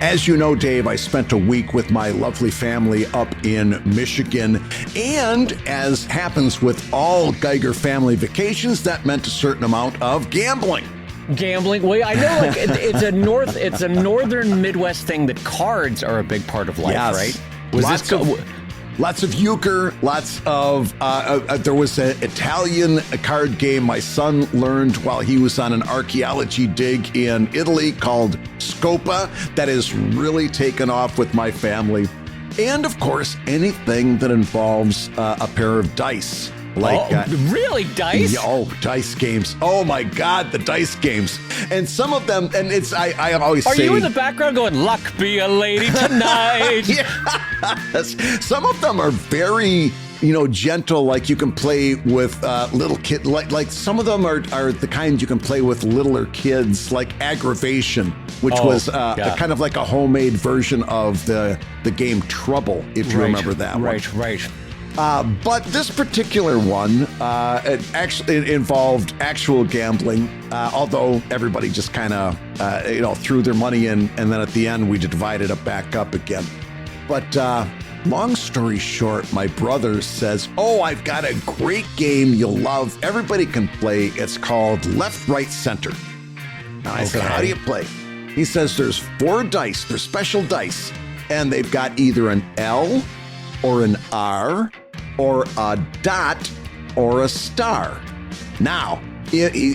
As you know, Dave, I spent a week with my lovely family up in Michigan. And as happens with all Geiger family vacations, that meant a certain amount of gambling. Gambling? Well, I know like it's a northern Midwest thing that cards are a big part of life, Yes. right? Lots of euchre, lots of, there was an Italian card game my son learned while he was on an archaeology dig in Italy called Scopa that has really taken off with my family. And of course, anything that involves a pair of dice. Really? Dice? Dice games. Oh my God, the dice games. And some of them, and it's, I always Are say. you in the background going, luck be a lady tonight? Yes. Some of them are very, gentle, like you can play with little kids. Like some of them are the kind you can play with littler kids, like Aggravation, which was kind of like a homemade version of the game Trouble, if you remember that one. Right. But this particular one, it involved actual gambling, although everybody just kind of, threw their money in, and then at the end we divided it back up again. But long story short, my brother says, I've got a great game you'll love. Everybody can play. It's called Left, Right, Center. And I said, how do you play? He says there's 4 dice. They're special dice. And they've got either an L or an R or a dot or a star. Now,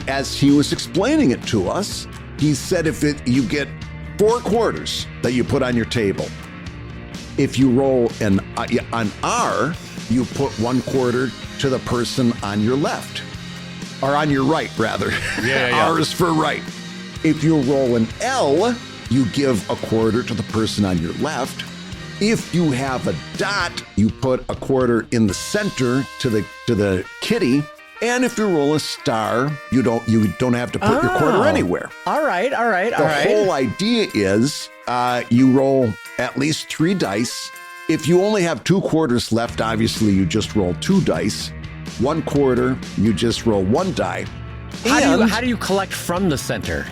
as he was explaining it to us, he said you get 4 quarters that you put on your table. If you roll an R, you put 1 quarter to the person on your left, or on your right, rather. Yeah. R is for right. If you roll an L, you give 1 quarter to the person on your left. If you have a dot, you put 1 quarter in the center to the kitty. And if you roll a star, you don't have to put your quarter anywhere. All right. The whole idea is you roll at least 3 dice. If you only have 2 quarters left, obviously you just roll 2 dice. 1 quarter, you just roll 1 die. How do you collect from the center?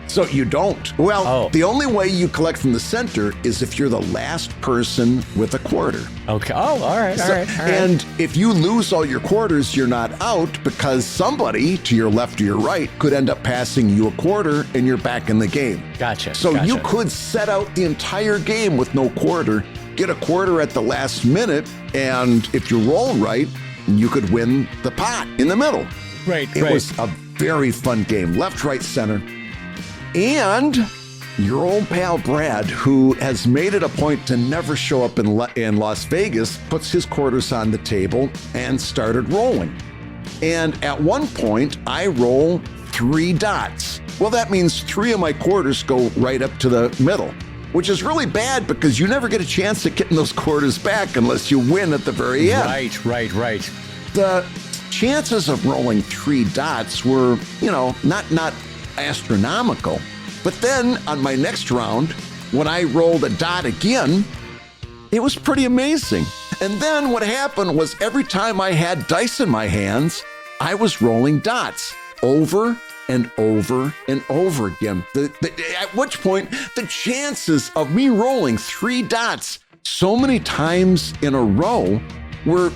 So you don't. Well, the only way you collect from the center is if you're the last person with a quarter. Okay. Oh, all right. And if you lose all your quarters, you're not out because somebody to your left or your right could end up passing you 1 quarter and you're back in the game. Gotcha. So you could set out the entire game with no quarter, get 1 quarter at the last minute, and if you roll right, you could win the pot in the middle. Right. It was a very fun game. Left, right, center. And your old pal Brad, who has made it a point to never show up in Las Vegas, puts his quarters on the table and started rolling. And at one point, I roll 3 dots. Well, that means 3 of my quarters go right up to the middle, which is really bad because you never get a chance at getting those quarters back unless you win at the very end. Right. The chances of rolling 3 dots were, not astronomical. But then on my next round, when I rolled a dot again, it was pretty amazing. And then what happened was every time I had dice in my hands, I was rolling dots over and over and over again. At which point, the chances of me rolling 3 dots so many times in a row were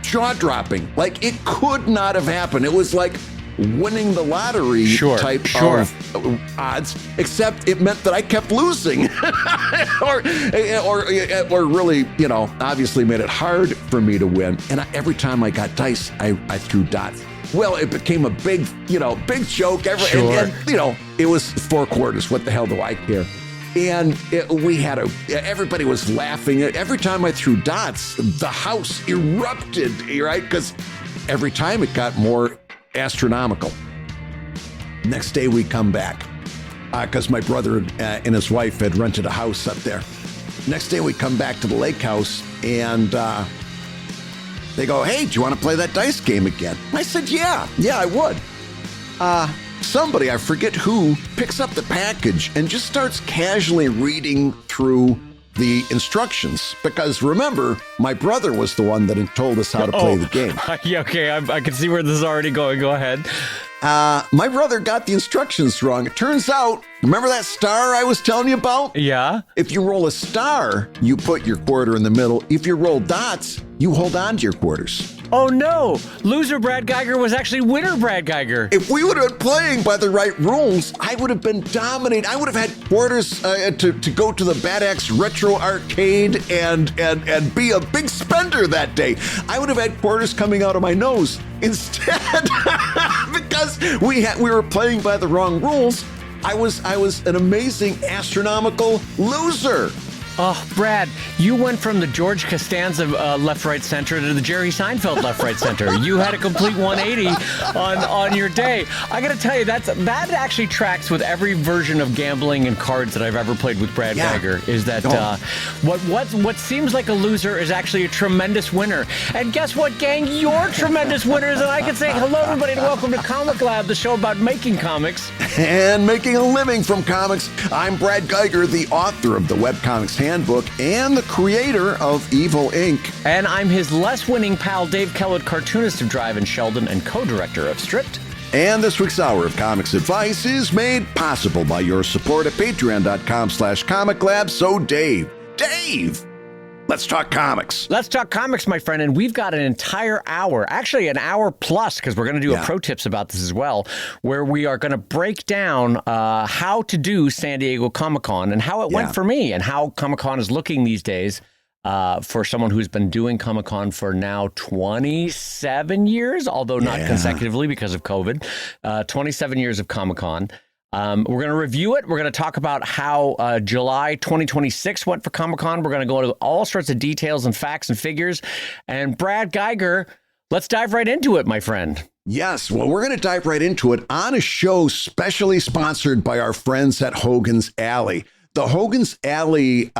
jaw-dropping. Like, it could not have happened. It was like winning the lottery type of odds, except it meant that I kept losing or really, obviously made it hard for me to win. And every time I got dice, I threw dots. Well, it became a big joke. And, it was 4 quarters. What the hell do I care? And everybody was laughing. Every time I threw dots, the house erupted, right? Because every time it got more astronomical. Next day we come back because my brother and his wife had rented a house up there. Next day we come back to the lake house and they go, "Hey, do you want to play that dice game again?" I said, yeah, I would. Somebody, I forget who, picks up the package and just starts casually reading through the instructions, because remember, my brother was the one that had told us how to play the game. Yeah, okay, I can see where this is already going. Go ahead. My brother got the instructions wrong. It turns out, remember that star I was telling you about? Yeah. If you roll a star, you put your quarter in the middle. If you roll dots, you hold on to your quarters. Oh no! Loser Brad Geiger was actually winner Brad Geiger. If we would have been playing by the right rules, I would have been dominating. I would have had quarters to go to the Bad Axe Retro Arcade and be a big spender that day. I would have had quarters coming out of my nose instead because we were playing by the wrong rules. I was an amazing astronomical loser. Oh, Brad, you went from the George Costanza left, right, center to the Jerry Seinfeld left, right, center. You had a complete 180 on your day. I got to tell you, that actually tracks with every version of gambling and cards that I've ever played with Brad Geiger. Is that what seems like a loser is actually a tremendous winner. And guess what, gang? You're tremendous winners. And I can say hello, everybody, and welcome to Comic Lab, the show about making comics and making a living from comics. I'm Brad Geiger, the author of the Webcomics Handbook and the creator of Evil Inc. And I'm his less winning pal, Dave Kellett, cartoonist of Drive and Sheldon and co-director of Stripped. And this week's Hour of Comics Advice is made possible by your support at patreon.com/comiclab. So Dave, let's talk comics. Let's talk comics, my friend. And we've got an entire hour, actually an hour plus, because we're going to do a pro tips about this as well, where we are going to break down how to do San Diego Comic-Con and how it went for me and how Comic-Con is looking these days for someone who's been doing Comic-Con for now 27 years, although not consecutively because of COVID. 27 years of Comic-Con. We're going to review it. We're going to talk about how July 2026 went for Comic-Con. We're going to go into all sorts of details and facts and figures. And Brad Geiger, let's dive right into it, my friend. Yes, well, we're going to dive right into it on a show specially sponsored by our friends at Hogan's Alley. The Hogan's Alley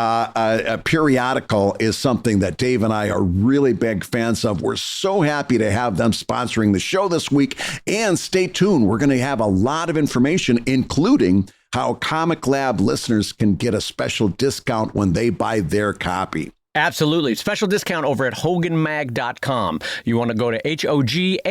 periodical is something that Dave and I are really big fans of. We're so happy to have them sponsoring the show this week. And stay tuned. We're going to have a lot of information, including how Comic Lab listeners can get a special discount when they buy their copy. Absolutely. Special discount over at hoganmag.com. You want to go to HOGANMAG.com,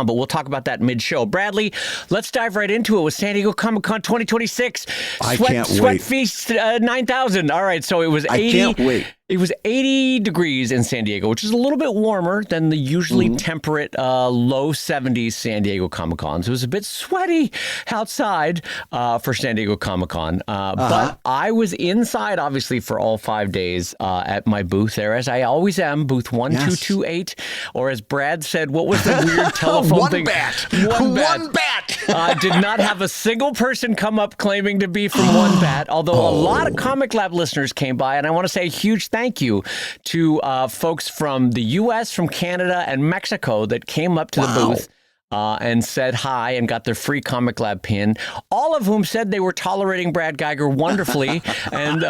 but we'll talk about that mid-show. Bradley, let's dive right into it with San Diego Comic-Con 2026. I can't wait. Sweat Feast 9000. All right, so it was 80. I can't wait. It was 80 degrees in San Diego, which is a little bit warmer than the usually temperate low 70s San Diego Comic-Cons. It was a bit sweaty outside for San Diego Comic-Con. But I was inside, obviously, for all 5 days at my booth there, as I always am, booth 1228. Or as Brad said, what was the weird telephone thing? One bat. Did not have a single person come up claiming to be from One Bat, although a lot of Comic Lab listeners came by. And I want to say a huge thank you to folks from the U.S., from Canada, and Mexico that came up to the booth and said hi and got their free Comic Lab pin, all of whom said they were tolerating Brad Geiger wonderfully. and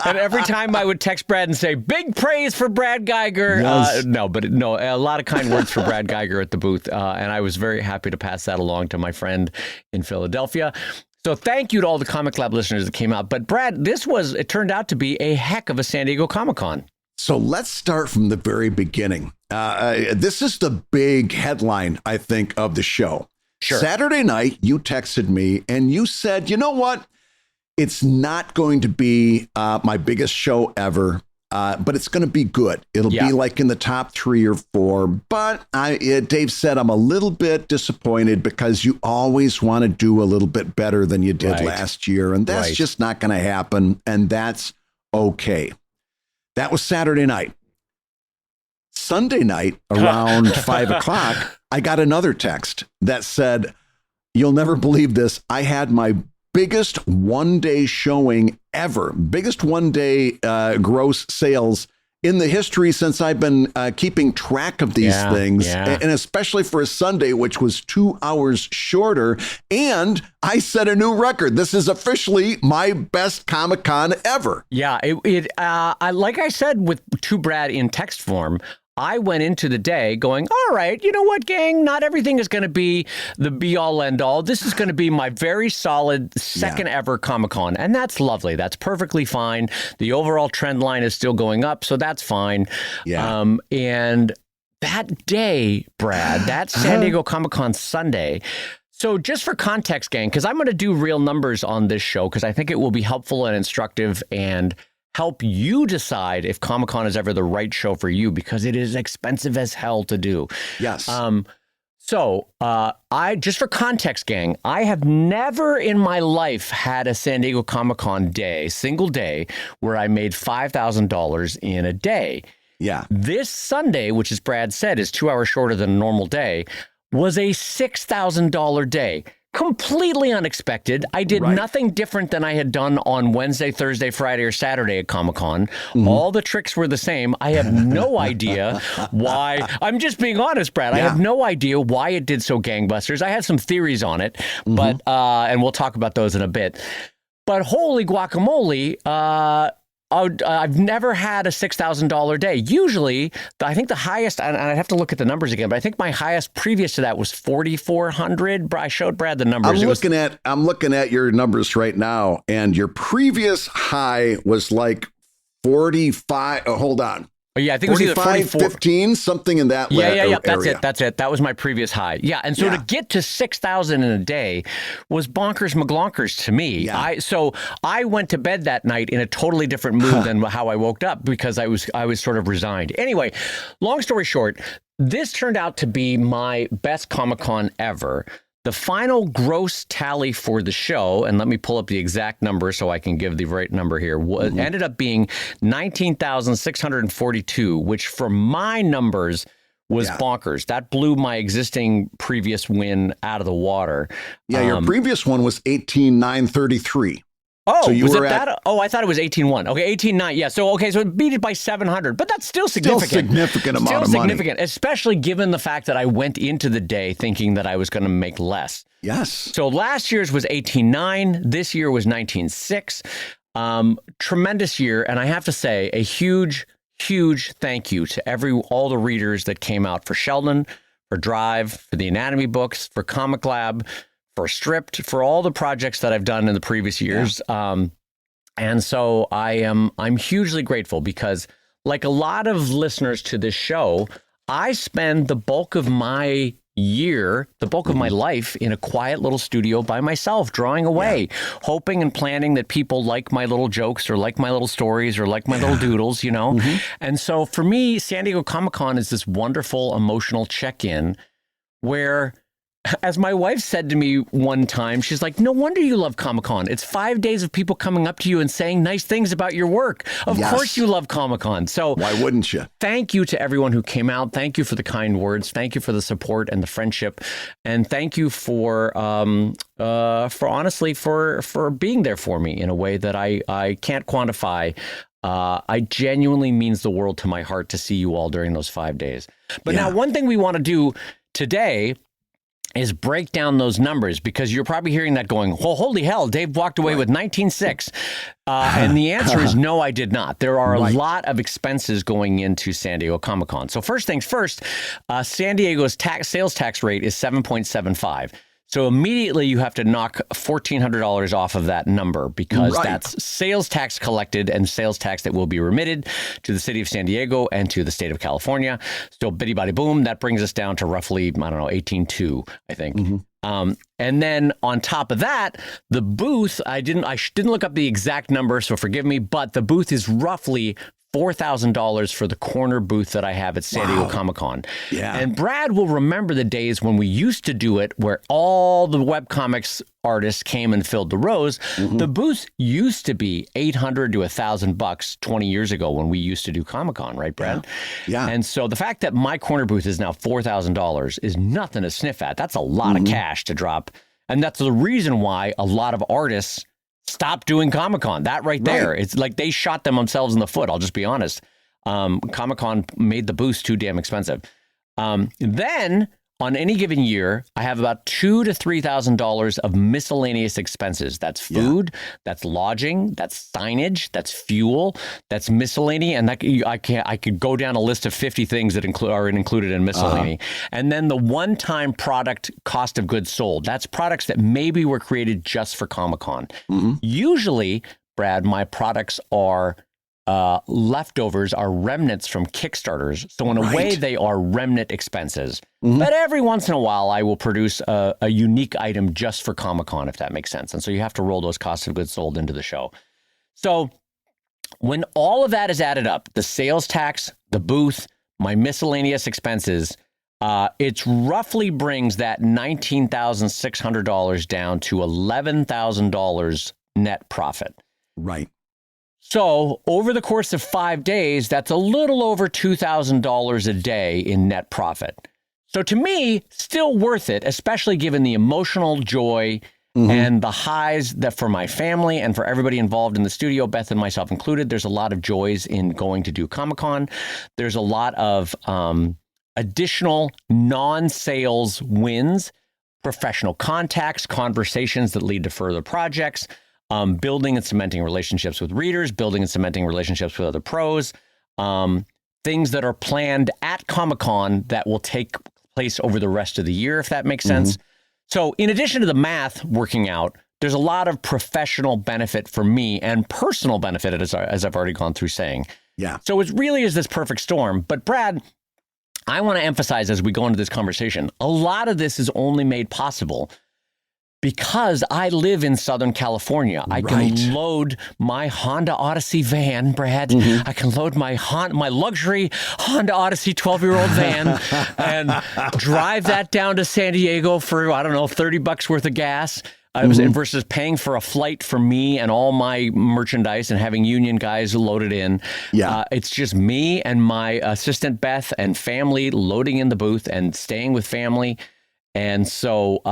every time I would text Brad and say, big praise for Brad Geiger. Yes. A lot of kind words for Brad Geiger at the booth. And I was very happy to pass that along to my friend in Philadelphia. So thank you to all the Comic Lab listeners that came out. But Brad, it turned out to be a heck of a San Diego Comic-Con. So let's start from the very beginning. This is the big headline, I think, of the show. Sure. Saturday night, you texted me and you said, you know what? It's not going to be my biggest show ever, but it's going to be good. It'll be like in the top 3 or 4. But Dave said, I'm a little bit disappointed because you always want to do a little bit better than you did last year. And that's just not going to happen. And that's okay. That was Saturday night. Sunday night around 5 o'clock, I got another text that said, you'll never believe this. I had my biggest one-day showing ever, biggest one-day gross sales in the history since I've been keeping track of these things, and especially for a Sunday, which was 2 hours shorter. And I set a new record. This is officially my best Comic-Con ever. Yeah, like I said to Brad in text form, I went into the day going, all right, you know what, gang? Not everything is going to be the be-all, end-all. This is going to be my very solid second ever Comic-Con. And that's lovely. That's perfectly fine. The overall trend line is still going up, so that's fine. Yeah. And that day, Brad, that San Diego Comic-Con Sunday. So just for context, gang, because I'm going to do real numbers on this show because I think it will be helpful and instructive and help you decide if Comic-Con is ever the right show for you because it is expensive as hell to do. Yes. So I just for context, gang, I have never in my life had a San Diego Comic-Con single day, where I made $5,000 in a day. Yeah. This Sunday, which as Brad said is 2 hours shorter than a normal day, was a $6,000 day. Completely unexpected. I did nothing different than I had done on Wednesday, Thursday, Friday, or Saturday at Comic-Con. All the tricks were the same. I have no idea why. I'm just being honest, Brad. I have no idea why it did so gangbusters. I had some theories on it, but and we'll talk about those in a bit. But holy guacamole, I've never had a $6,000 day. Usually, I think the highest, and I'd have to look at the numbers again, but I think my highest previous to that was 4,400. I showed Brad the numbers. I'm looking at your numbers right now, and your previous high was like 45. Oh, hold on. Oh, yeah, I think it was either 44, 15, something in that yeah, area. That's it. That was my previous high. Yeah, and so to get to 6,000 in a day was bonkers McGlonkers to me. Yeah. So I went to bed that night in a totally different mood than how I woke up because I was sort of resigned. Anyway, long story short, this turned out to be my best Comic-Con ever. The final gross tally for the show, and let me pull up the exact number so I can give the right number here, ended up being 19,642, which for my numbers was bonkers. That blew my existing previous win out of the water. Yeah, your previous one was 18,933. Oh, so was it that? Oh, I thought it was 18.1. Okay, 18.9. Yeah. So, okay, so it beat it by 700, but that's still significant. Still significant amount of money. Especially given the fact that I went into the day thinking that I was going to make less. Yes. So last year's was 18.9. This year was 19.6. Tremendous year. And I have to say a huge thank you to all the readers that came out for Sheldon, for Drive, for the Anatomy books, for Comic Lab, for Stripped, for all the projects that I've done in the previous years. And so I'm hugely grateful because like a lot of listeners to this show, I spend the bulk of my year, the bulk of my life in a quiet little studio by myself, drawing away, hoping and planning that people like my little jokes or like my little stories or like my little doodles, you know? And so for me, San Diego Comic-Con is this wonderful emotional check-in where, as my wife said to me one time, she's like, no wonder you love Comic-Con. It's 5 days of people coming up to you and saying nice things about your work. Of course you love Comic-Con. So why wouldn't you? Thank you to everyone who came out. Thank you for the kind words. Thank you for the support and the friendship. And thank you for honestly, for being there for me in a way that I can't quantify. I genuinely means the world to my heart to see you all during those 5 days. But now one thing we want to do today is break down those numbers because you're probably hearing that going, well, holy hell, Dave walked away with 19.6. And the answer is no, I did not. There are a lot of expenses going into San Diego Comic-Con. So first things first, San Diego's sales tax rate is 7.75. So immediately you have to knock $1,400 off of that number because that's sales tax collected and sales tax that will be remitted to the city of San Diego and to the state of California. So bitty body boom, that brings us down to roughly, I don't know, 18.2, I think. And then on top of that, the booth, I didn't look up the exact number, so forgive me, but the booth is roughly $4,000 for the corner booth that I have at San Diego Comic-Con. Yeah. And Brad will remember the days when we used to do it where all the webcomics artists came and filled the rows. The booth used to be $800 to $1,000 20 years ago when we used to do Comic-Con, right, Brad? Yeah. And so the fact that my corner booth is now $4,000 is nothing to sniff at. That's a lot of cash to drop. And that's the reason why a lot of artists stop doing Comic-Con. That right there. It's like they shot themselves in the foot. I'll just be honest. Comic-Con made the booths too damn expensive. Then on any given year, I have about $2,000 to $3,000 of miscellaneous expenses. That's food, that's lodging, that's signage, that's fuel, that's miscellany, and that I could go down a list of 50 things that are included in miscellany. And then the one-time product cost of goods sold. That's products that maybe were created just for Comic-Con. Usually, Brad, my products are leftovers are remnants from Kickstarters. So in a way, Right. they are remnant expenses. But every once in a while, I will produce a unique item just for Comic-Con, if that makes sense. And so you have to roll those costs of goods sold into the show. So when all of that is added up, the sales tax, the booth, my miscellaneous expenses, it roughly brings that $19,600 down to $11,000 net profit. Right. So over the course of 5 days, that's a little over $2,000 a day in net profit. So to me, still worth it, especially given the emotional joy and the highs that for my family and for everybody involved in the studio, Beth and myself included. There's a lot of joys in going to do Comic-Con. There's a lot of additional non-sales wins, professional contacts, conversations that lead to further projects, building and cementing relationships with readers, building and cementing relationships with other pros, things that are planned at Comic-Con that will take place over the rest of the year, if that makes sense. So in addition to the math working out, there's a lot of professional benefit for me and personal benefit, as I've already gone through saying. Yeah. So it really is this perfect storm. But Brad, I want to emphasize as we go into this conversation, a lot of this is only made possible because I live in Southern California. I can load my Honda Odyssey van, Brad. I can load my luxury Honda Odyssey 12-year-old van and drive that down to San Diego for, I don't know, $30 worth of gas. Versus paying for a flight for me and all my merchandise and having union guys loaded in. Yeah. It's just me and my assistant Beth and family loading in the booth and staying with family. And so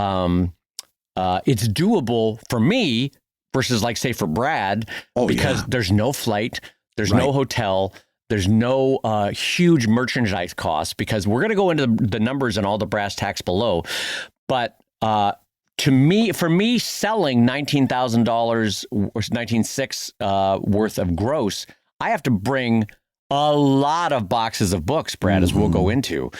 it's doable for me versus like, say, for Brad, because there's no flight, there's no hotel, there's no huge merchandise costs, because we're going to go into the numbers and all the brass tacks below. But for me, selling $19,000 or $19,600 worth of gross, I have to bring a lot of boxes of books, Brad, as we'll go into.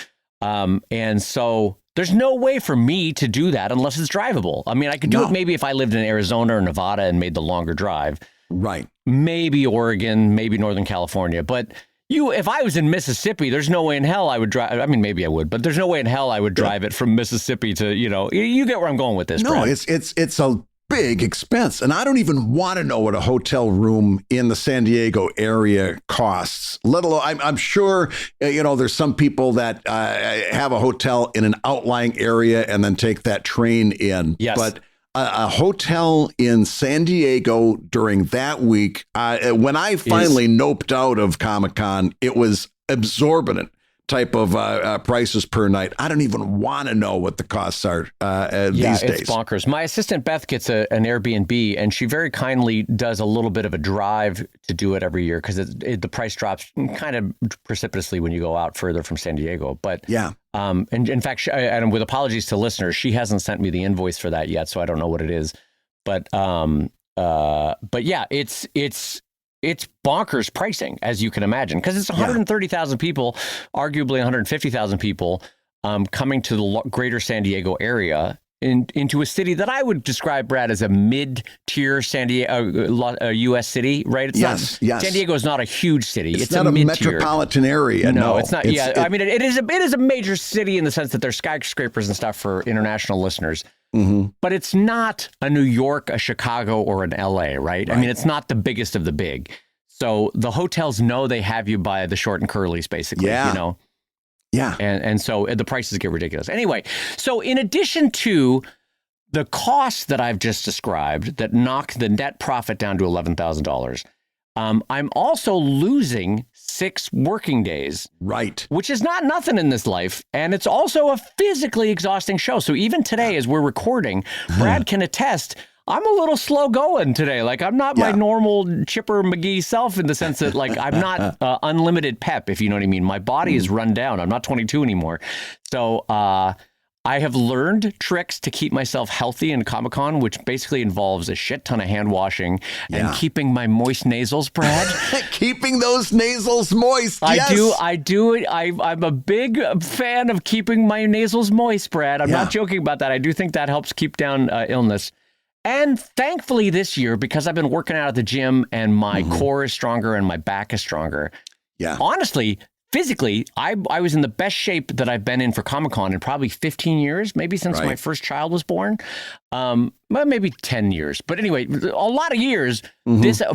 And so there's no way for me to do that unless it's drivable. I mean, I could do it maybe if I lived in Arizona or Nevada and made the longer drive. Right. Maybe Oregon, maybe Northern California. But if I was in Mississippi, there's no way in hell I would drive. I mean, maybe I would, but there's no way in hell I would drive it from Mississippi to, you get where I'm going with this, No, Brad. it's a big expense. And I don't even want to know what a hotel room in the San Diego area costs, let alone, I'm sure, there's some people that have a hotel in an outlying area and then take that train in. Yes. But a hotel in San Diego during that week, when I finally noped out of Comic-Con, it was exorbitant type of prices per night. I don't even want to know what the costs are these days. It's bonkers. My assistant Beth gets an Airbnb, and she very kindly does a little bit of a drive to do it every year because the price drops kind of precipitously when you go out further from San Diego. But and in fact, and with apologies to listeners, she hasn't sent me the invoice for that yet, so I don't know what it is. But yeah, it's bonkers pricing, as you can imagine, because it's 130,000 people, arguably 150,000 people coming to the greater San Diego area into a city that I would describe, Brad, as a mid-tier San Diego U.S. city, right? It's not, San Diego is not a huge city. It's not a metropolitan area. No, it's not. I mean, it is a major city in the sense that there's skyscrapers and stuff for international listeners. But it's not a New York, a Chicago, or an LA, right? I mean, it's not the biggest of the big. So the hotels know they have you by the short and curlies, basically, Yeah. And so the prices get ridiculous. Anyway, so in addition to the costs that I've just described that knock the net profit down to $11,000, I'm also losing 6 working days. Right. Which is not nothing in this life. And it's also a physically exhausting show. So even today, as we're recording, Brad can attest, I'm a little slow going today. Like, I'm not my normal Chipper McGee self in the sense that, like, I'm not unlimited pep, if you know what I mean. My body is run down. I'm not 22 anymore. So I have learned tricks to keep myself healthy in Comic-Con, which basically involves a shit ton of hand washing and keeping my moist nasals, Brad. Keeping those nasals moist. I do it. I'm a big fan of keeping my nasals moist, Brad. I'm not joking about that. I do think that helps keep down illness. And thankfully this year, because I've been working out at the gym and my core is stronger and my back is stronger. Yeah. Honestly, physically, I was in the best shape that I've been in for Comic-Con in probably 15 years, maybe since my first child was born. Well, maybe 10 years. But anyway, a lot of years.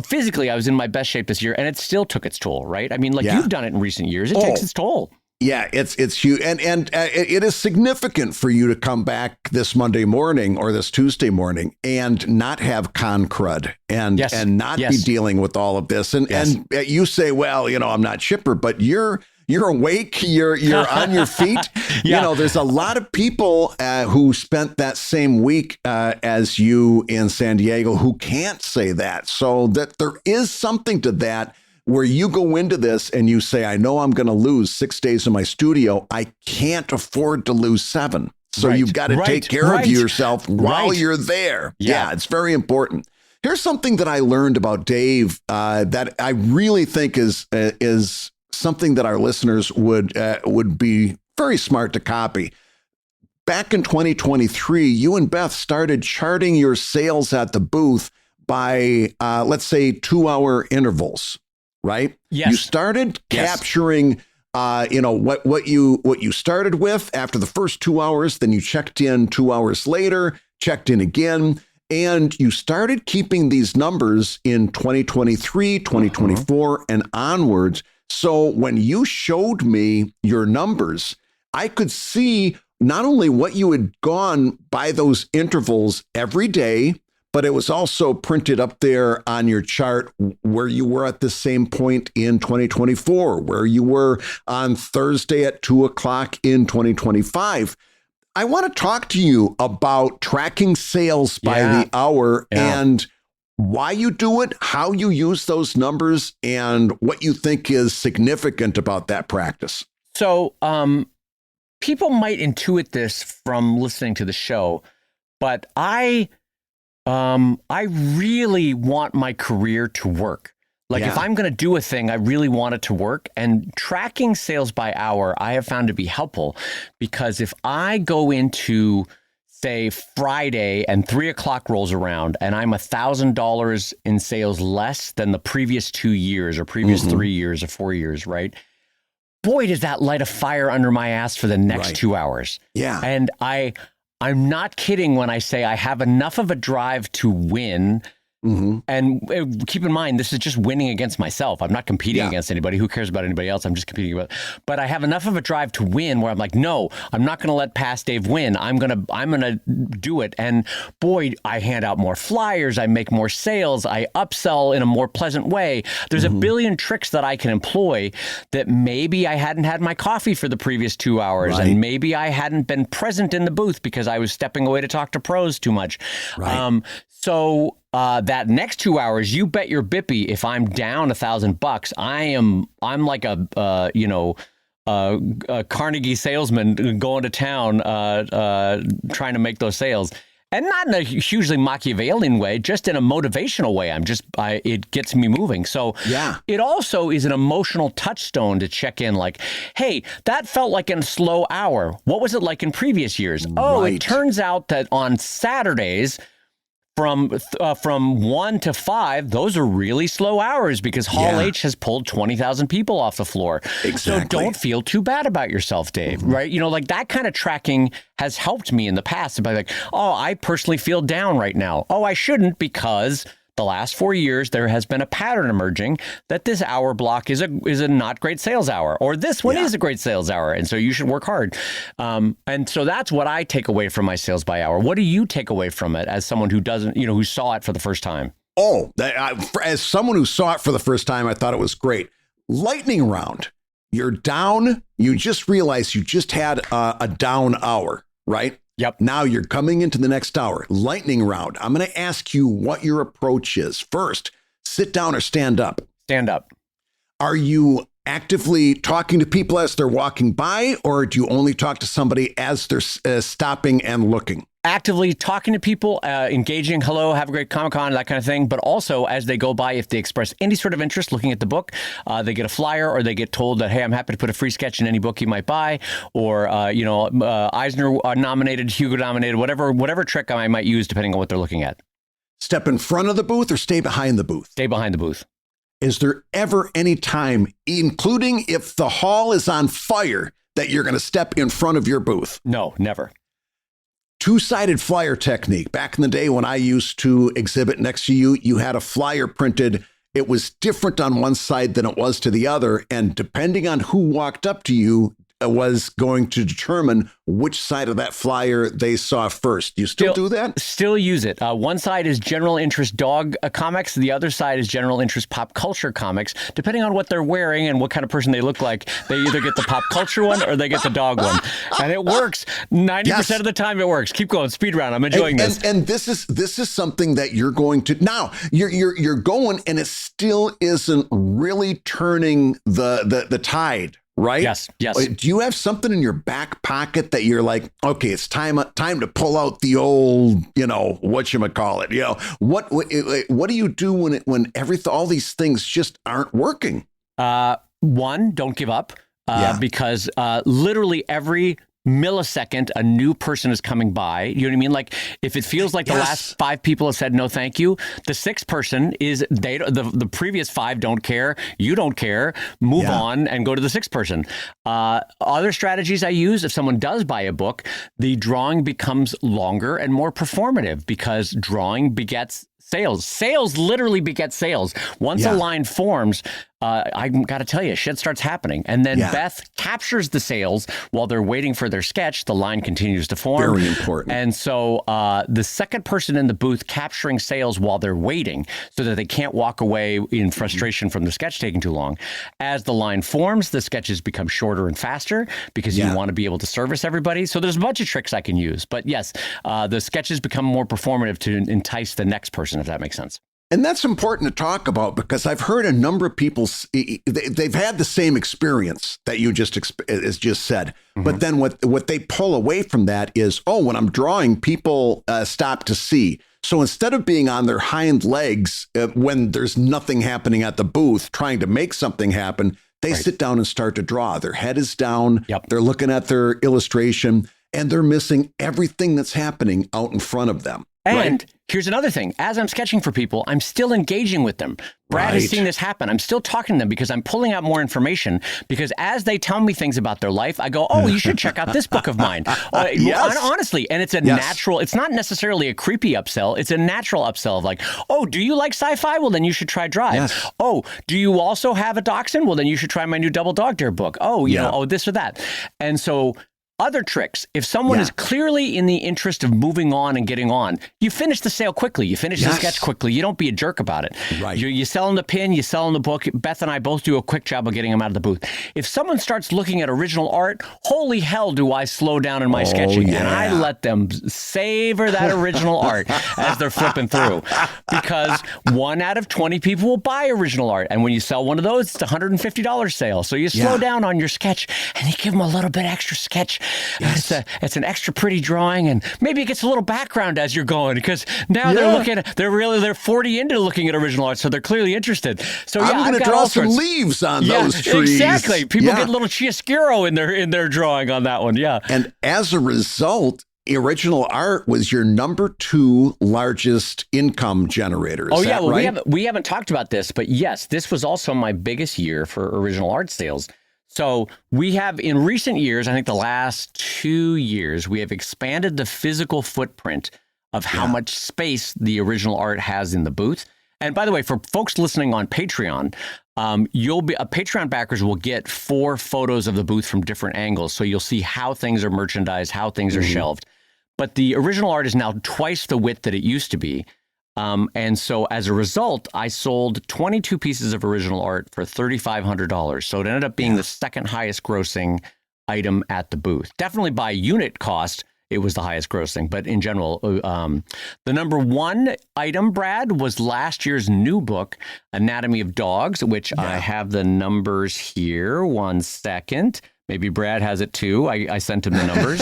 Physically, I was in my best shape this year, and it still took its toll, right? I mean, like you've done it in recent years. It takes its toll. Yeah, it's huge, and it is significant for you to come back this Monday morning or this Tuesday morning and not have con crud and not be dealing with all of this. And you say, well, I'm not chipper, but you're awake, you're on your feet. There's a lot of people who spent that same week as you in San Diego who can't say that. So that there is something to that, where you go into this and you say, I know I'm going to lose 6 days in my studio. I can't afford to lose 7. So you've got to take care of yourself while you're there. Yeah, it's very important. Here's something that I learned about Dave that I really think is something that our listeners would be very smart to copy. Back in 2023, you and Beth started charting your sales at the booth by, let's say, 2-hour intervals. Right? Yes. You started capturing, what you started with after the first 2 hours. Then you checked in 2 hours later, checked in again, and you started keeping these numbers in 2023, 2024, and onwards. So when you showed me your numbers, I could see not only what you had gone by those intervals every day, but it was also printed up there on your chart where you were at the same point in 2024, where you were on Thursday at 2:00 in 2025. I want to talk to you about tracking sales by the hour and why you do it, how you use those numbers, and what you think is significant about that practice. So people might intuit this from listening to the show, but I really want my career to work. Like if I'm going to do a thing, I really want it to work. And tracking sales by hour, I have found to be helpful, because if I go into, say, Friday and 3:00 rolls around and I'm $1,000 in sales less than the previous 2 years or previous 3 years or 4 years, right? Boy, does that light a fire under my ass for the next 2 hours. Yeah. And I'm not kidding when I say I have enough of a drive to win. And keep in mind, this is just winning against myself. I'm not competing against anybody. Who cares about anybody else? I'm just competing about. But I have enough of a drive to win where I'm like, no, I'm not going to let past Dave win. I'm gonna do it. And boy, I hand out more flyers. I make more sales. I upsell in a more pleasant way. There's a billion tricks that I can employ that maybe I hadn't had my coffee for the previous 2 hours, and maybe I hadn't been present in the booth because I was stepping away to talk to pros too much. So that next 2 hours, you bet your bippy, if I'm down $1,000, I'm like a Carnegie salesman going to town, trying to make those sales. And not in a hugely Machiavellian way, just in a motivational way. It gets me moving. So it also is an emotional touchstone to check in, like, hey, that felt like a slow hour. What was it like in previous years? Oh, it turns out that on Saturdays, from 1 to 5, those are really slow hours because Hall H has pulled 20,000 people off the floor. Exactly. So don't feel too bad about yourself, Dave, right? Like that kind of tracking has helped me in the past. By like, oh, I personally feel down right now. Oh, I shouldn't, because the last 4 years, there has been a pattern emerging that this hour block is a not great sales hour, or this one is a great sales hour. And so you should work hard. And so that's what I take away from my sales by hour. What do you take away from it as someone who doesn't, who saw it for the first time? Oh, as someone who saw it for the first time, I thought it was great. Lightning round. You're down. You just realized you just had a down hour, right? Yep. Now you're coming into the next hour. Lightning round. I'm going to ask you what your approach is. First, sit down or stand up. Stand up. Are you actively talking to people as they're walking by, or do you only talk to somebody as they're stopping and looking? Actively talking to people, engaging, hello, have a great Comic-Con, that kind of thing. But also, as they go by, if they express any sort of interest looking at the book, they get a flyer, or they get told that, hey, I'm happy to put a free sketch in any book you might buy, or, Eisner nominated, Hugo nominated, whatever trick I might use depending on what they're looking at. Step in front of the booth or stay behind the booth? Stay behind the booth. Is there ever any time, including if the hall is on fire, that you're going to step in front of your booth? No, never. Two-sided flyer technique. Back in the day when I used to exhibit next to you, you had a flyer printed. It was different on one side than it was to the other. And depending on who walked up to you, was going to determine which side of that flyer they saw first. You still do that? Still use it. One side is general interest dog comics. The other side is general interest pop culture comics. Depending on what they're wearing and what kind of person they look like, they either get the pop culture one or they get the dog one. And it works. 90% of the time it works. Keep going. Speed round. I'm enjoying this. And this is something that you're going to now. You're going, and it still isn't really turning the tide. Right? Yes. Do you have something in your back pocket that you're like, okay, it's time to pull out the old, whatchamacallit? What do you do when all these things just aren't working? One, don't give up. Because literally every millisecond a new person is coming by. You know what I mean? Like if it feels like the last 5 people have said no thank you, the 6th person is the previous 5 don't care, you don't care, move on and go to the 6th person. Other strategies I use, if someone does buy a book, the drawing becomes longer and more performative because drawing begets sales. Sales literally beget sales. Once a line forms, I got to tell you, shit starts happening. And then Beth captures the sales while they're waiting for their sketch. The line continues to form. Very important. And so the second person in the booth capturing sales while they're waiting so that they can't walk away in frustration from the sketch taking too long. As the line forms, the sketches become shorter and faster because you want to be able to service everybody. So there's a bunch of tricks I can use. But yes, the sketches become more performative to entice the next person, if that makes sense. And that's important to talk about because I've heard a number of people, they've had the same experience that you just said. Mm-hmm. But then what they pull away from that is, when I'm drawing, people stop to see. So instead of being on their hind legs when there's nothing happening at the booth, trying to make something happen, they sit down and start to draw. Their head is down. Yep. They're looking at their illustration and they're missing everything that's happening out in front of them. And here's another thing. As I'm sketching for people, I'm still engaging with them. Brad has seen this happen. I'm still talking to them because I'm pulling out more information because as they tell me things about their life, I go, you should check out this book of mine. Honestly. And it's a natural, it's not necessarily a creepy upsell. It's a natural upsell of like, do you like sci-fi? Well, then you should try Drive. Yes. Do you also have a dachshund? Well, then you should try my new Double Dog Dare book. This or that. And so other tricks, if someone is clearly in the interest of moving on and getting on, you finish the sale quickly. You finish the sketch quickly. You don't be a jerk about it. Right. You sell them the pin, you sell them the book. Beth and I both do a quick job of getting them out of the booth. If someone starts looking at original art, holy hell do I slow down in my sketching. Yeah. And I let them savor that original art as they're flipping through. Because 1 out of 20 people will buy original art. And when you sell one of those, it's a $150 sale. So you slow down on your sketch and you give them a little bit extra sketch. Yes. It's an extra pretty drawing, and maybe it gets a little background as you're going because now they're 40 into looking at original art, so they're clearly interested. So I'm going to draw some leaves on those trees. Exactly. People get a little chiaroscuro in their drawing on that one. Yeah. And as a result, original art was your number 2 largest income generator. Is that right? We haven't talked about this, but yes, this was also my biggest year for original art sales. So we have in recent years, I think the last 2 years, we have expanded the physical footprint of how much space the original art has in the booth. And by the way, for folks listening on Patreon, Patreon backers will get 4 photos of the booth from different angles. So you'll see how things are merchandised, how things are shelved. But the original art is now twice the width that it used to be. And so as a result, I sold 22 pieces of original art for $3,500. So it ended up being the second highest grossing item at the booth. Definitely by unit cost, it was the highest grossing. But in general, the number 1 item, Brad, was last year's new book, Anatomy of Dogs, which I have the numbers here. 1 second. Maybe Brad has it too. I sent him the numbers.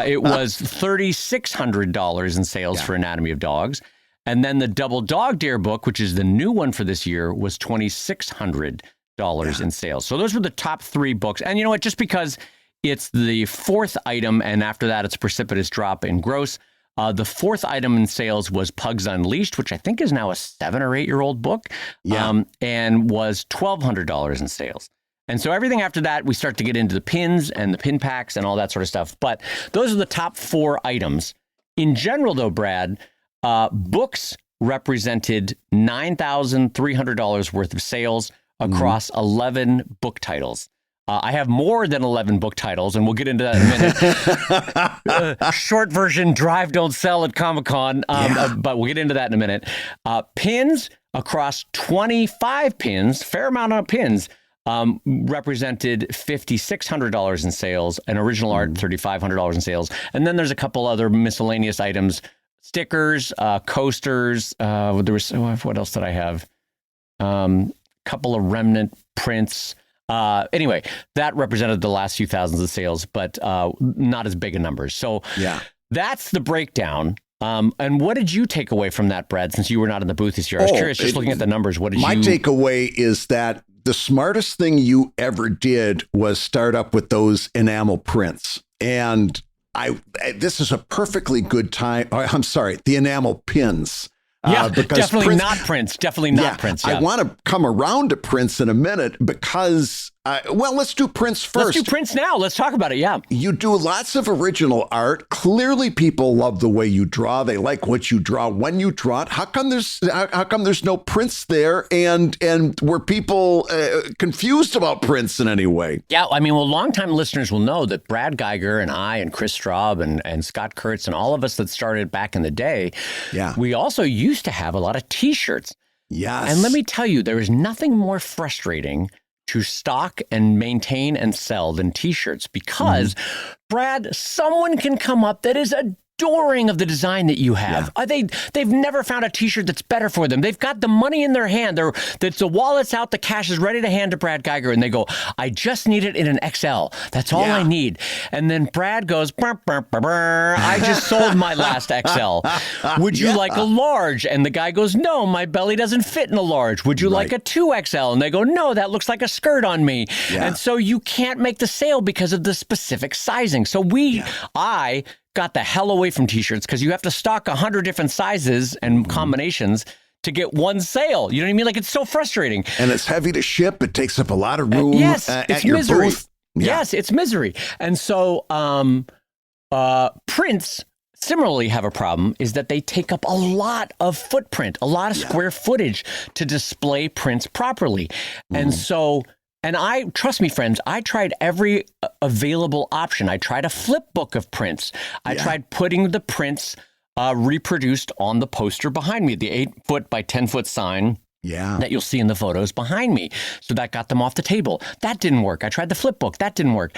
It was $3,600 in sales for Anatomy of Dogs. And then the Double Dog Dare book, which is the new one for this year, was $2,600 in sales. So those were the top 3 books. And you know what? Just because it's the 4th item and after that it's a precipitous drop in gross, The fourth item in sales was Pugs Unleashed, which I think is now a 7 or 8 year old book, and was $1,200 in sales. And so everything after that, we start to get into the pins and the pin packs and all that sort of stuff. But those are the top 4 items. In general, though, Brad, books represented $9,300 worth of sales across 11 book titles. I have more than 11 book titles, and we'll get into that in a minute. Short version, Drive, Don't Sell at Comic-Con, but we'll get into that in a minute. Pins across 25 pins, fair amount of pins, represented $5,600 in sales, and original art, $3,500 in sales. And then there's a couple other miscellaneous items, stickers, coasters. There was, what else did I have? Couple of remnant prints. Anyway, that represented the last few thousands of sales, but not as big a numbers. So that's the breakdown. And what did you take away from that, Brad, since you were not in the booth this year? I was curious, just looking at the numbers, what did my takeaway is that the smartest thing you ever did was start up with those enamel prints. And this is a perfectly good time. I'm sorry, the enamel pins. Definitely not prints. Definitely not prints. I want to come around to prints in a minute because, let's do prints first. Let's do prints now. Let's talk about it. Yeah. You do lots of original art. Clearly, people love the way you draw. They like what you draw when you draw it. How come there's no prints there? And were people confused about prints in any way? Yeah. I mean, longtime listeners will know that Brad Geiger and I and Chris Straub and Scott Kurtz and all of us that started back in the day, we also used to have a lot of T-shirts. Yes. And let me tell you, there is nothing more frustrating to stock and maintain and sell than T-shirts because, Brad, someone can come up that is adoring of the design that you have. They've never found a T-shirt that's better for them. They've got the money in their hand. The wallet's out, the cash is ready to hand to Brad Geiger, and they go, I just need it in an XL. That's all I need. And then Brad goes, burr, burr, burr, burr. I just sold my last XL. Would you like a large? And the guy goes, no, my belly doesn't fit in a large. Would you like a 2XL? And they go, no, that looks like a skirt on me. And so you can't make the sale because of the specific sizing. So I got the hell away from T-shirts because you have to stock 100 different sizes and combinations to get one sale. You know what I mean? Like, it's so frustrating. And it's heavy to ship. It takes up a lot of room it's at your misery. booth. Yes, it's misery. And so prints similarly have a problem is that they take up a lot of footprint, a lot of square footage to display prints properly. And so... And trust me, friends, I tried every available option. I tried a flip book of prints. I tried putting the prints reproduced on the poster behind me, the 8-foot by 10-foot sign that you'll see in the photos behind me. So that got them off the table. That didn't work. I tried the flip book. That didn't work.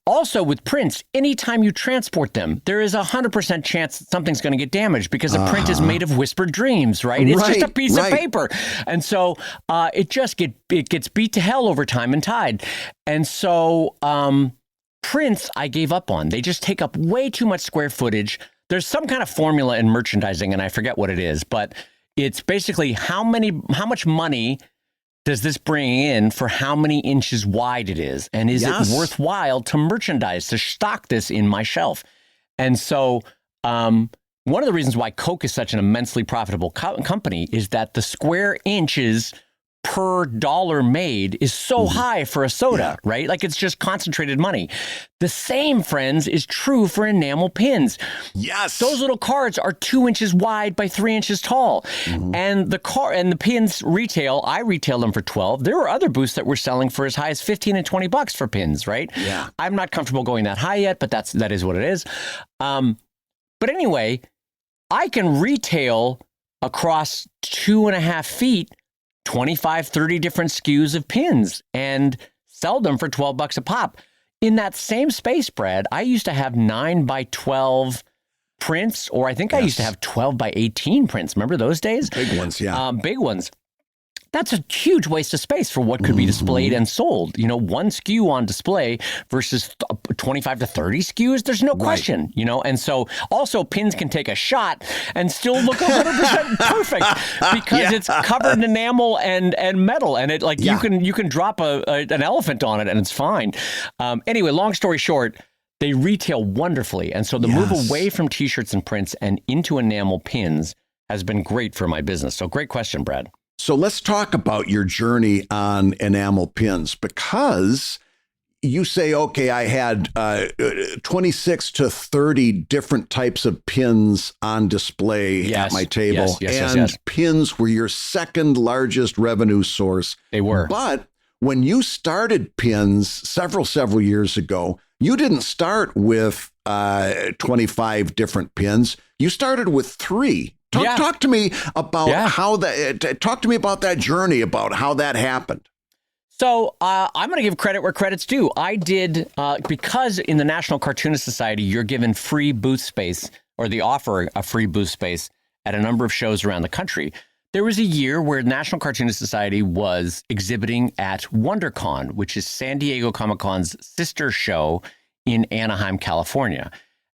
Also with prints, anytime you transport them, there is 100% chance that something's going to get damaged because a print is made of whispered dreams, right? It's just a piece of paper. And so it gets beat to hell over time and tide. And so prints I gave up on. They just take up way too much square footage. There's some kind of formula in merchandising, and I forget what it is, but it's basically how much money does this bring in for how many inches wide it is? And is it worthwhile to merchandise, to stock this in my shelf? And so one of the reasons why Coke is such an immensely profitable company is that the square inches per dollar made is so high for a soda, right? Like, it's just concentrated money. The same, friends, is true for enamel pins. Yes. Those little cards are 2 inches wide by 3 inches tall. And the pins I retail them for $12. There were other booths that were selling for as high as $15 and $20 for pins, right? Yeah. I'm not comfortable going that high yet, but that is what it is. But anyway, I can retail across 2.5 feet 25, 30 different SKUs of pins and sell them for $12 a pop. In that same space, Brad, I used to have 9 by 12 prints, or I think I used to have 12 by 18 prints. Remember those days? Big ones, yeah. Big ones. That's a huge waste of space for what could be displayed and sold. You know, one SKU on display versus 25 to 30 SKUs, there's no question, you know. And so also pins can take a shot and still look 100% perfect because it's covered in enamel and metal. And it you can drop an elephant on it and it's fine. Anyway, long story short, they retail wonderfully. And so the move away from t-shirts and prints and into enamel pins has been great for my business. So great question, Brad. So let's talk about your journey on enamel pins, because you say, okay, I had 26 to 30 different types of pins on display at my table. Yes. Pins were your second largest revenue source. They were. But when you started pins several years ago, you didn't start with 25 different pins. You started with 3. Talk to me about talk to me about that journey, about how that happened. So I'm going to give credit where credit's due. I did, because in the National Cartoonist Society, you're given free booth space, or the offer of free booth space at a number of shows around the country. There was a year where National Cartoonist Society was exhibiting at WonderCon, which is San Diego Comic-Con's sister show in Anaheim, California.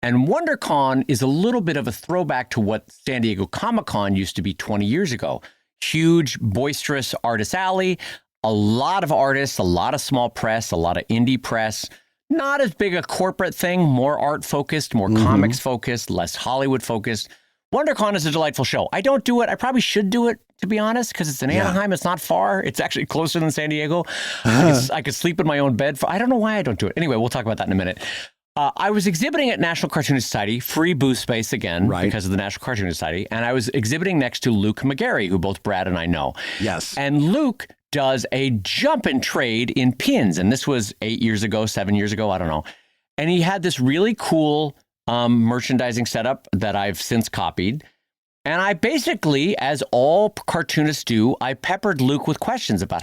And WonderCon is a little bit of a throwback to what San Diego Comic-Con used to be 20 years ago. Huge, boisterous artist alley, a lot of artists, a lot of small press, a lot of indie press. Not as big a corporate thing, more art-focused, more comics-focused, less Hollywood-focused. WonderCon is a delightful show. I don't do it. I probably should do it, to be honest, because it's in Anaheim. It's not far. It's actually closer than San Diego. I could sleep in my own bed. I don't know why I don't do it. Anyway, we'll talk about that in a minute. I was exhibiting at National Cartoonist Society, free booth space again, because of the National Cartoonist Society, and I was exhibiting next to Luke McGarry, who both Brad and I know. Yes. And Luke does a jump and trade in pins, and this was 8 years ago, 7 years ago, I don't know. And he had this really cool merchandising setup that I've since copied. And I basically, as all cartoonists do, I peppered Luke with questions about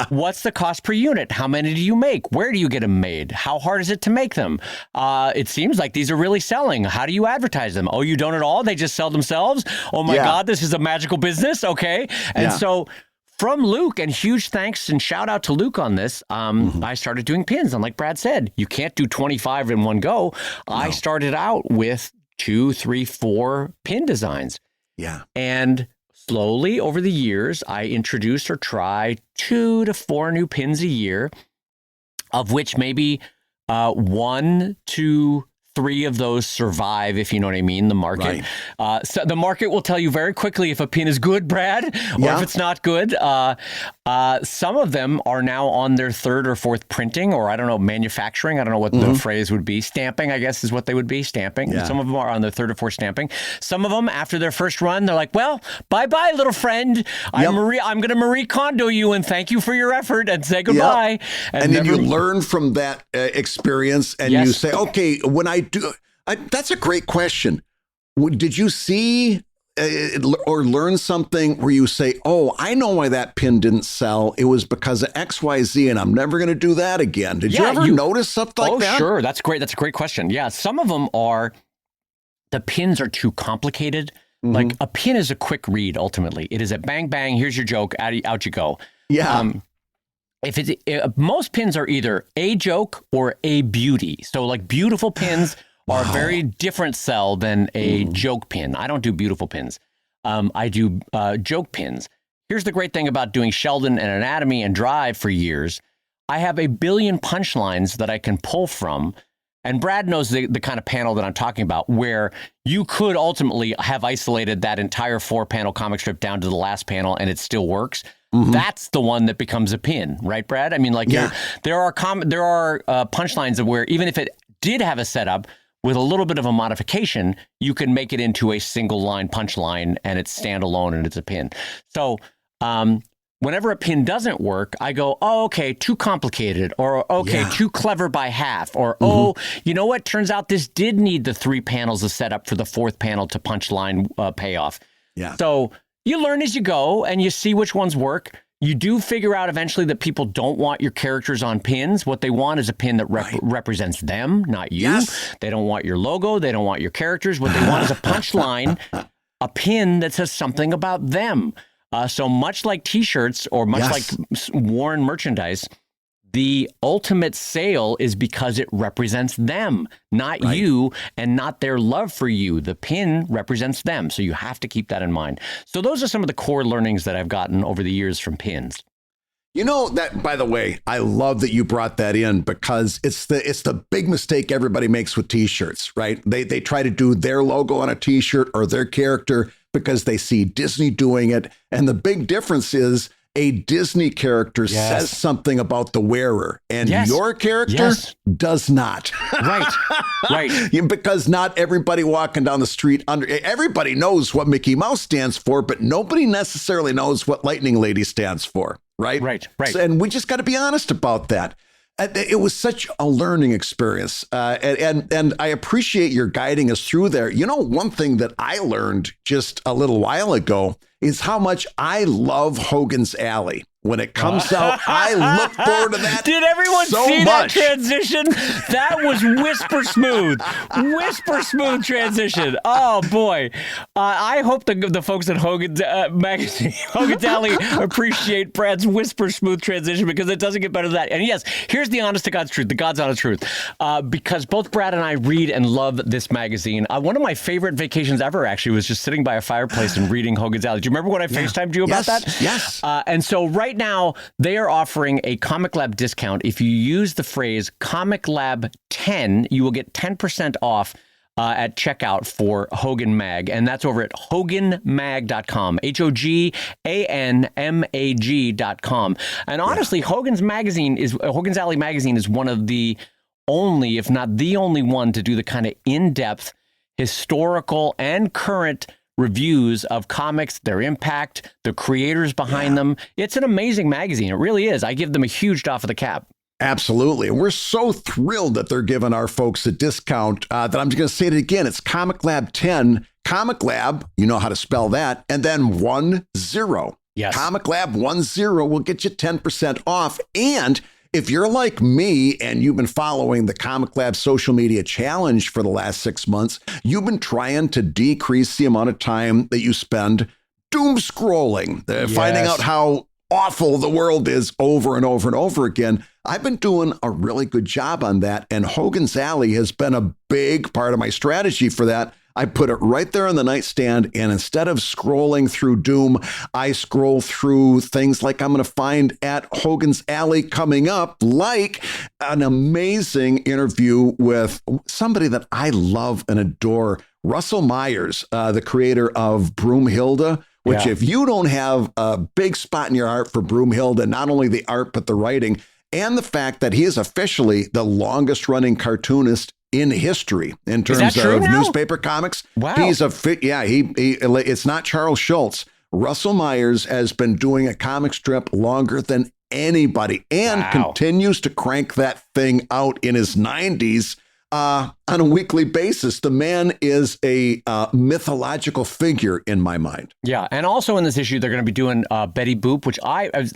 what's the cost per unit? How many do you make? Where do you get them made? How hard is it to make them? It seems like these are really selling. How do you advertise them? Oh, you don't at all? They just sell themselves? Oh my God, this is a magical business? Okay. And so from Luke, and huge thanks and shout out to Luke on this, I started doing pins. And like Brad said, you can't do 25 in one go. No. I started out with 2, 3, 4 pin designs. Yeah. And slowly over the years, I introduced or try 2 to 4 new pins a year, of which maybe 1 to 3 of those survive, if you know what I mean, the market. Right. So the market will tell you very quickly if a pin is good, Brad, or if it's not good. Some of them are now on their 3rd or 4th printing, or I don't know, manufacturing. I don't know what the phrase would be. Stamping, I guess, is what they would be, stamping. Yeah. Some of them are on their 3rd or 4th stamping. Some of them, after their first run, they're like, well, bye-bye, little friend. I'm going to Marie Kondo you and thank you for your effort and say goodbye. Yep. And then you learn from that experience and you say, okay, when I do, that's a great question. Did you see or learn something where you say, oh, I know why that pin didn't sell. It was because of XYZ and I'm never going to do that again. Did you ever notice something like that? Oh, sure. That's great. That's a great question. Yeah. Some of them are, the pins are too complicated. Like a pin is a quick read, ultimately. It is a bang, bang, here's your joke, out you go. Yeah. Most pins are either a joke or a beauty. So like beautiful pins are a very different sell than a joke pin. I don't do beautiful pins. I do joke pins. Here's the great thing about doing Sheldon and Anatomy and Drive for years. I have a billion punchlines that I can pull from. And Brad knows the kind of panel that I'm talking about, where you could ultimately have isolated that entire 4-panel comic strip down to the last panel and it still works. That's the one that becomes a pin, right, Brad? I mean, like there are punchlines of where even if it did have a setup, with a little bit of a modification, you can make it into a single line punchline and it's standalone and it's a pin. So whenever a pin doesn't work, I go, oh, okay, too complicated, or okay, too clever by half, or oh, you know what? Turns out this did need the 3 panels of setup for the 4th panel to punchline payoff. Yeah. So you learn as you go and you see which ones work. You do figure out eventually that people don't want your characters on pins. What they want is a pin that represents them, not you. Yes. They don't want your logo. They don't want your characters. What they want is a punchline, a pin that says something about them. So much like T-shirts or much like worn merchandise, the ultimate sale is because it represents them, not you, and not their love for you. The pin represents them. So you have to keep that in mind. So those are some of the core learnings that I've gotten over the years from pins. You know that, by the way, I love that you brought that in because it's the big mistake everybody makes with T-shirts, right? They try to do their logo on a T-shirt or their character because they see Disney doing it. And the big difference is a Disney character says something about the wearer and your character does not. Right. Because not everybody walking down the street, everybody knows what Mickey Mouse stands for, but nobody necessarily knows what Lightning Lady stands for. Right. So, and we just got to be honest about that. It was such a learning experience. And I appreciate your guiding us through there. You know, one thing that I learned just a little while ago is how much I love Hogan's Alley. When it comes out, I look forward to that. Did everyone see that transition? That was whisper smooth. Whisper smooth transition. Oh, boy. I hope the folks at Hogan's magazine, Hogan's Alley, appreciate Brad's whisper smooth transition because it doesn't get better than that. And yes, here's the honest to God's truth, the God's honest truth. Because both Brad and I read and love this magazine. One of my favorite vacations ever, actually, was just sitting by a fireplace and reading Hogan's Alley. Do you remember when I FaceTimed you about that? Yes. And so right now, they are offering a Comic Lab discount. If you use the phrase Comic Lab 10, you will get 10% off at checkout for Hogan Mag. And that's over at hoganmag.com, HOGANMAG.com. And honestly, Hogan's Alley magazine is one of the only, if not the only one, to do the kind of in-depth historical and current reviews of comics, their impact, the creators behind them. It's an amazing magazine. It really is. I give them a huge doff of the cap. Absolutely. And we're so thrilled that they're giving our folks a discount that I'm just going to say it again. It's Comic Lab 10. Comic Lab, you know how to spell that. And then 10. Yes. Comic Lab 10 will get you 10% off. And if you're like me and you've been following the Comic Lab social media challenge for the last 6 months, you've been trying to decrease the amount of time that you spend doom scrolling, finding out how awful the world is over and over and over again. I've been doing a really good job on that. And Hogan's Alley has been a big part of my strategy for that. I put it right there on the nightstand, and instead of scrolling through doom, I scroll through things like I'm going to find at Hogan's Alley coming up, like an amazing interview with somebody that I love and adore, Russell Myers, the creator of Broomhilda, which if you don't have a big spot in your heart for Broomhilda, not only the art, but the writing, and the fact that he is officially the longest running cartoonist in history in terms of newspaper comics. Wow. He's it's not Charles Schultz. Russell Myers has been doing a comic strip longer than anybody and continues to crank that thing out in his 90s on a weekly basis. The man is a mythological figure in my mind. Yeah. And also in this issue, they're going to be doing Betty Boop, which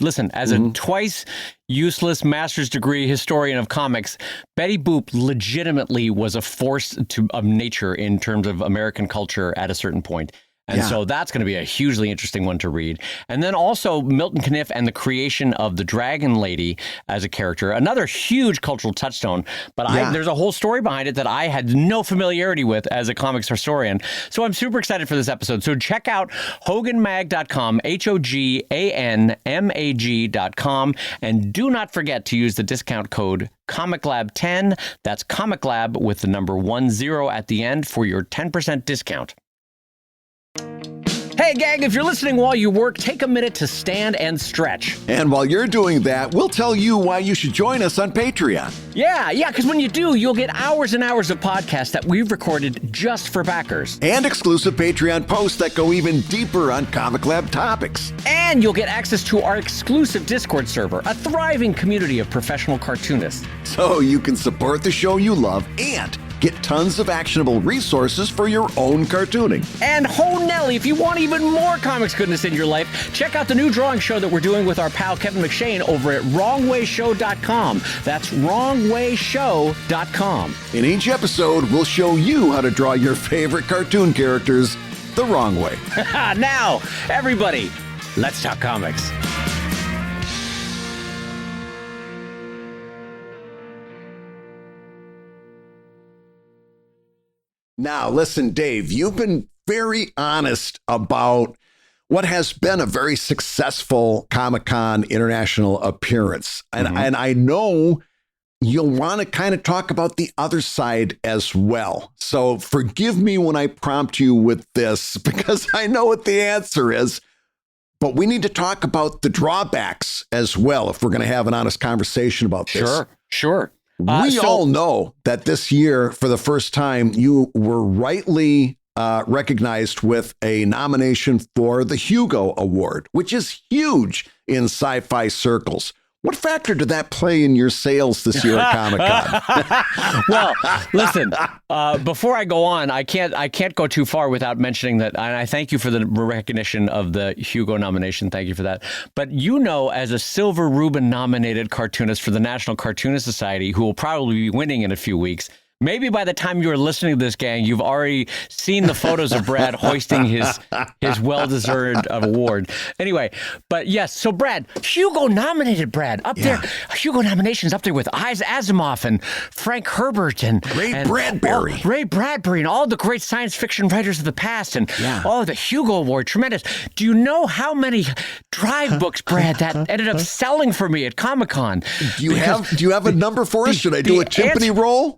listen, as a twice useless master's degree historian of comics, Betty Boop legitimately was a force of nature in terms of American culture at a certain point. And so that's going to be a hugely interesting one to read. And then also Milton Caniff and the creation of the Dragon Lady as a character, another huge cultural touchstone. But there's a whole story behind it that I had no familiarity with as a comics historian. So I'm super excited for this episode. So check out hoganmag.com, HOGANMAG.com. And do not forget to use the discount code ComicLab10. That's Comic Lab with the number 10 at the end for your 10% discount. Hey, gang, if you're listening while you work, take a minute to stand and stretch. And while you're doing that, we'll tell you why you should join us on Patreon. Yeah, because when you do, you'll get hours and hours of podcasts that we've recorded just for backers. And exclusive Patreon posts that go even deeper on Comic Lab topics. And you'll get access to our exclusive Discord server, a thriving community of professional cartoonists. So you can support the show you love and get tons of actionable resources for your own cartooning. And ho Nelly, if you want even more comics goodness in your life, check out the new drawing show that we're doing with our pal Kevin McShane over at wrongwayshow.com. That's wrongwayshow.com. In each episode, we'll show you how to draw your favorite cartoon characters the wrong way. Now, everybody, let's talk comics. Now, listen, Dave, you've been very honest about what has been a very successful Comic-Con international appearance. And I know you'll want to kind of talk about the other side as well. So forgive me when I prompt you with this, because I know what the answer is. But we need to talk about the drawbacks as well if we're going to have an honest conversation about this. Sure. We all know that this year, for the first time, you were rightly recognized with a nomination for the Hugo Award, which is huge in sci-fi circles. What factor did that play in your sales this year at Comic-Con? Well, listen, before I go on, I can't go too far without mentioning that, and I thank you for the recognition of the Hugo nomination. Thank you for that. But as a Silver Rubin nominated cartoonist for the National Cartoonist Society, who will probably be winning in a few weeks, maybe by the time you're listening to this, gang, you've already seen the photos of Brad hoisting his well-deserved award. Anyway, but yes, so Brad, Hugo nominated Brad up there. Hugo nominations up there with Asimov and Frank Herbert and Ray Bradbury and all the great science fiction writers of the past and the Hugo Award, tremendous. Do you know how many Drive books, Brad, that ended up selling for me at Comic-Con? Do you have a number for us? Should I do a timpani roll?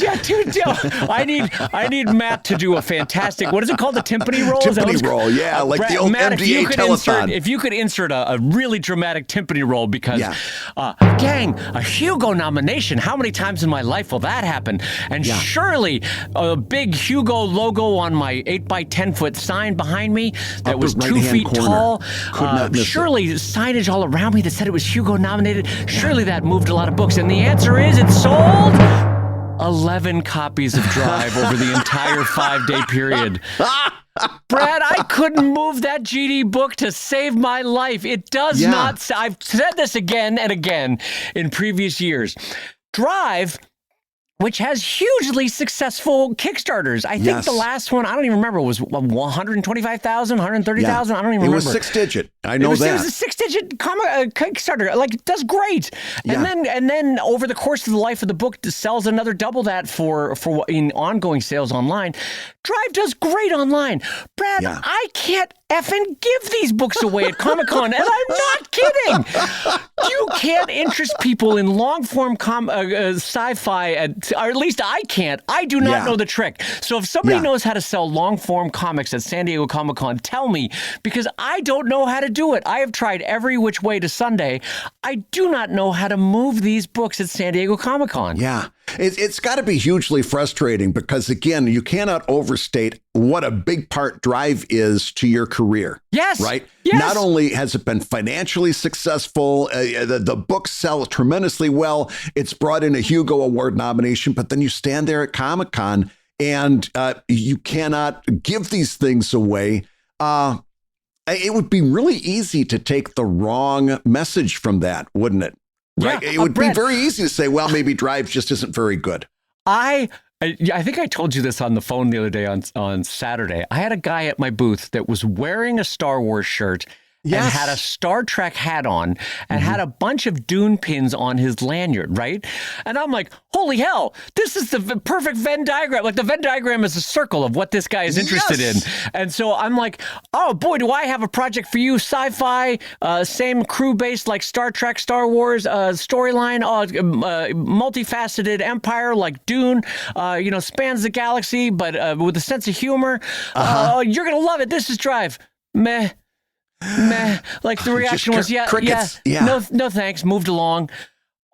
I need Matt to do a fantastic, what is it called? The timpani roll? Timpani roll, like Brad, the old Matt, MDA telethon. If you could insert a really dramatic timpani roll, because, gang, a Hugo nomination, how many times in my life will that happen? And surely a big Hugo logo on my 8x10-foot sign behind me that was 2 feet tall. Surely signage all around me that said it was Hugo nominated. Surely that moved a lot of books. And the answer is it sold 11 copies of Drive over the entire 5-day period. Brad, I couldn't move that GD book to save my life. It does not. I've said this again and again in previous years. Drive, which has hugely successful Kickstarters. I think the last one, I don't even remember, was 125,000, 130,000. I don't even remember. It was 6-digit. I know that. It was a 6-digit Kickstarter. Like, it does great. And then over the course of the life of the book, it sells another double that for in ongoing sales online. Drive does great online. Brad, I can't effing give these books away at Comic-Con, and I'm not kidding. You can't interest people in long-form sci-fi, or at least I can't. I do not know the trick. So if somebody knows how to sell long-form comics at San Diego Comic-Con, tell me, because I don't know how to do it. I have tried every which way to Sunday. I do not know how to move these books at San Diego Comic-Con. Yeah. It's got to be hugely frustrating because, again, you cannot overstate what a big part Drive is to your career. Yes. Right? Yes. Not only has it been financially successful, the books sell tremendously well. It's brought in a Hugo Award nomination, but then you stand there at Comic-Con and you cannot give these things away. It would be really easy to take the wrong message from that, wouldn't it? Right. It would be very easy to say, well, maybe Drive just isn't very good. I think I told you this on the phone the other day on Saturday. I had a guy at my booth that was wearing a Star Wars shirt and had a Star Trek hat on and had a bunch of Dune pins on his lanyard, right? And I'm like, holy hell, this is the perfect Venn diagram. Like, the Venn diagram is a circle of what this guy is interested in. And so I'm like, oh boy, do I have a project for you. Sci-fi, same crew-based like Star Trek, Star Wars, storyline, multifaceted empire like Dune, spans the galaxy, but with a sense of humor. You're going to love it. This is Drive. Meh. Like, the reaction was, crickets. No thanks, moved along.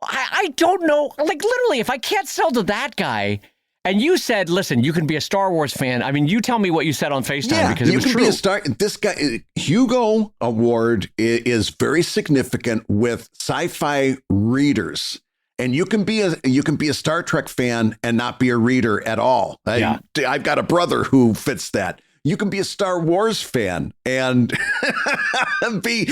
I don't know, like, literally, if I can't sell to that guy, and you said, listen, you can be a Star Wars fan. I mean, you tell me what you said on FaceTime, because it was true. This guy, Hugo Award is very significant with sci-fi readers. And you can be a Star Trek fan and not be a reader at all. I've got a brother who fits that. You can be a Star Wars fan and be,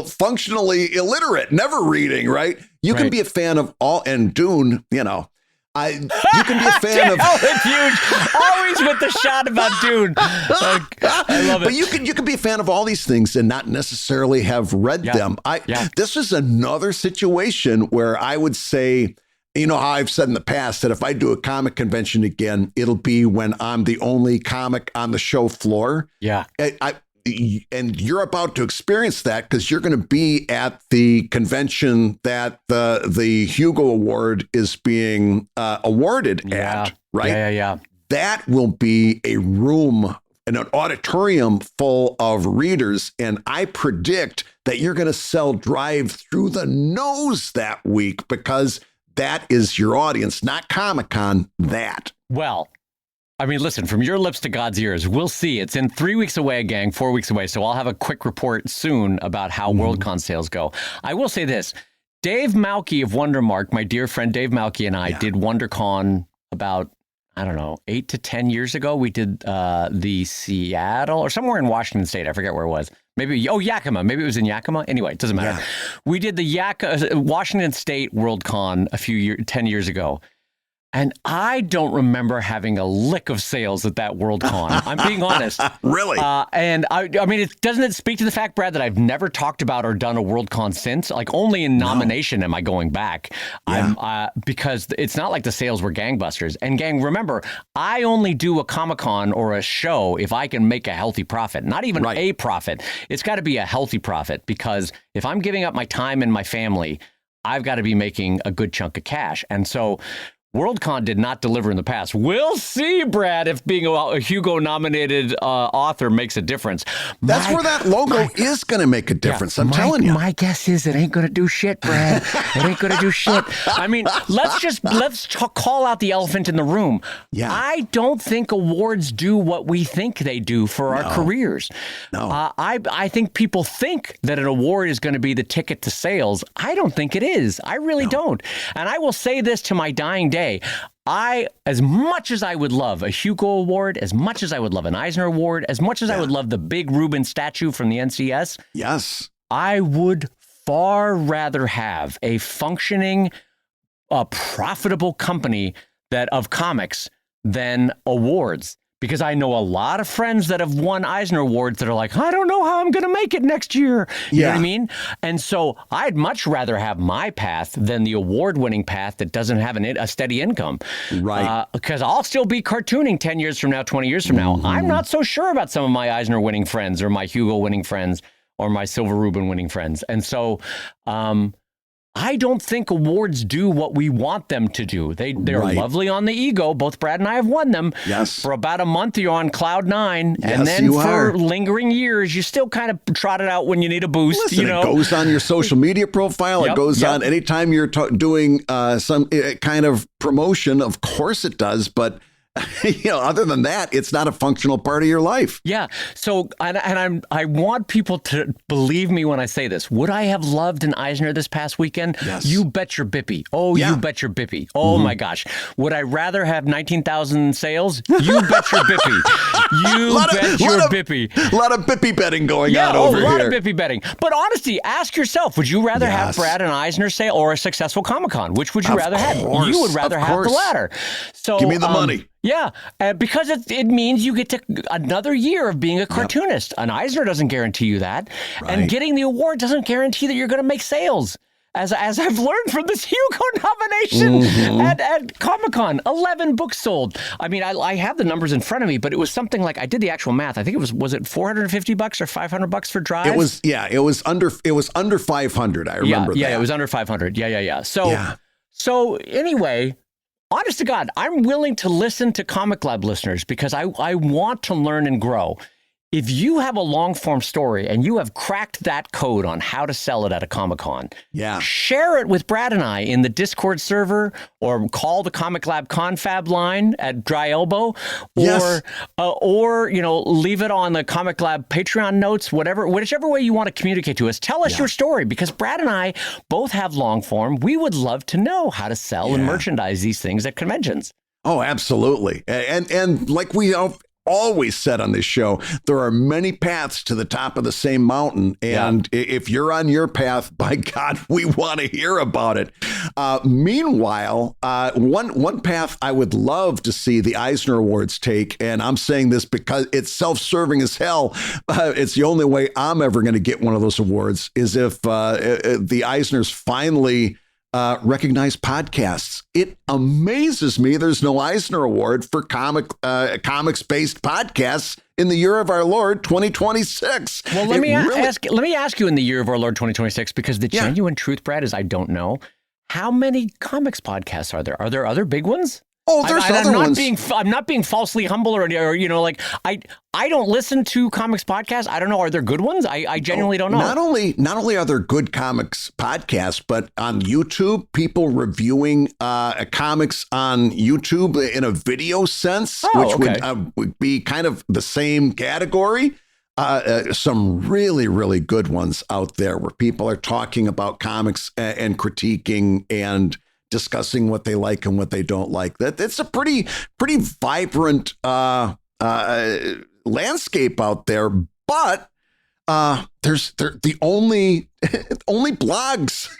functionally illiterate, never reading, right? You can be a fan of all, and Dune, you can be a fan of. It's huge. Always with the shot about Dune. I love it. But you can be a fan of all these things and not necessarily have read them. This is another situation where I would say, you know how I've said in the past that if I do a comic convention again, it'll be when I'm the only comic on the show floor. Yeah. and you're about to experience that because you're going to be at the convention that the Hugo Award is being awarded at, right? Yeah. That will be a room, an auditorium full of readers. And I predict that you're going to sell Drive through the nose that week because that is your audience, not Comic-Con, that. Well, I mean, listen, from your lips to God's ears, we'll see. It's in 3 weeks away, gang, 4 weeks away. So I'll have a quick report soon about how Worldcon sales go. I will say this. Dave Malky of Wondermark, my dear friend Dave Malky and I did WonderCon about, I don't know, 8 to 10 years ago. We did the Seattle or somewhere in Washington State. I forget where it was. Maybe, Yakima. Maybe it was in Yakima. Anyway, it doesn't matter. Yeah. We did the Washington State Worldcon 10 years ago. And I don't remember having a lick of sales at that Worldcon. I'm being honest. Really? And I mean, doesn't it speak to the fact, Brad, that I've never talked about or done a Worldcon since? Like only in nomination am I going back. Yeah. Because it's not like the sales were gangbusters. And gang, remember, I only do a Comic-Con or a show if I can make a healthy profit. Not even a profit. It's got to be a healthy profit because if I'm giving up my time and my family, I've got to be making a good chunk of cash. And so Worldcon did not deliver in the past. We'll see, Brad, if being a Hugo-nominated author makes a difference. That's where that logo is going to make a difference. I'm telling you. My guess is it ain't going to do shit, Brad. It ain't going to do shit. I mean, let's call out the elephant in the room. Yeah. I don't think awards do what we think they do for our careers. No. I think people think that an award is going to be the ticket to sales. I don't think it is. I really don't. And I will say this to my dying day. As much as I would love a Hugo Award, as much as I would love an Eisner Award, as much as I would love the big Rubin statue from the NCS, yes, I would far rather have a functioning, profitable company of comics than awards. Because I know a lot of friends that have won Eisner Awards that are like, I don't know how I'm going to make it next year. You know what I mean? And so I'd much rather have my path than the award-winning path that doesn't have a steady income. Right. Because I'll still be cartooning 10 years from now, 20 years from now. I'm not so sure about some of my Eisner-winning friends or my Hugo-winning friends or my Silver Rubin-winning friends. And so I don't think awards do what we want them to do. They're lovely on the ego. Both Brad and I have won them. Yes. For about a month, you're on cloud 9. And then for lingering years, you still kind of trot it out when you need a boost. Listen, it goes on your social media profile. It goes on anytime you're doing some kind of promotion. Of course it does. But other than that, it's not a functional part of your life. Yeah. So, I want people to believe me when I say this. Would I have loved an Eisner this past weekend? Yes. You bet your bippy. Oh, you bet your bippy. Oh my gosh. Would I rather have 19,000 sales? You bet your bippy. You bet your bippy. A lot of bippy betting going on over here. Yeah, a lot of bippy betting. But honestly, ask yourself, would you rather have Brad and Eisner sale or a successful Comic-Con? Which would you rather have? You would rather have the latter. So give me the money. Yeah, because it means you get to another year of being a cartoonist. An Eisner doesn't guarantee you that. Right. And getting the award doesn't guarantee that you're going to make sales. As I've learned from this Hugo nomination at Comic-Con, 11 books sold. I mean, I have the numbers in front of me, but it was something like, I did the actual math. I think was it $450 or $500 for Drive? It was under 500. I remember that. Yeah, it was under 500. Yeah. So anyway, honest to God, I'm willing to listen to Comic Lab listeners because I want to learn and grow. If you have a long-form story and you have cracked that code on how to sell it at a Comic-Con, share it with Brad and I in the Discord server or call the Comic Lab Confab line at Dry Elbow or leave it on the Comic Lab Patreon notes, whichever way you want to communicate to us. Tell us your story because Brad and I both have long-form. We would love to know how to sell and merchandise these things at conventions. Oh, absolutely. And like we always said on this show, there are many paths to the top of the same mountain. And if you're on your path, by God, we want to hear about it. Meanwhile, one path I would love to see the Eisner Awards take, and I'm saying this because it's self-serving as hell. It's the only way I'm ever going to get one of those awards is if the Eisners finally recognized podcasts. It amazes me there's no Eisner Award for comics-based podcasts in the year of our Lord 2026. Well, let me ask you in the year of our Lord 2026, because the genuine truth, Brad, is I don't know. How many comics podcasts are there? Are there other big ones? Oh, there's other ones. I'm not being falsely humble or like I don't listen to comics podcasts. I don't know. Are there good ones? I genuinely don't know. Not only are there good comics podcasts, but on YouTube, people reviewing comics on YouTube in a video sense, would be kind of the same category. Some really, really good ones out there where people are talking about comics and critiquing and discussing what they like and what they don't like. It's a pretty vibrant landscape out there, but there's the only blogs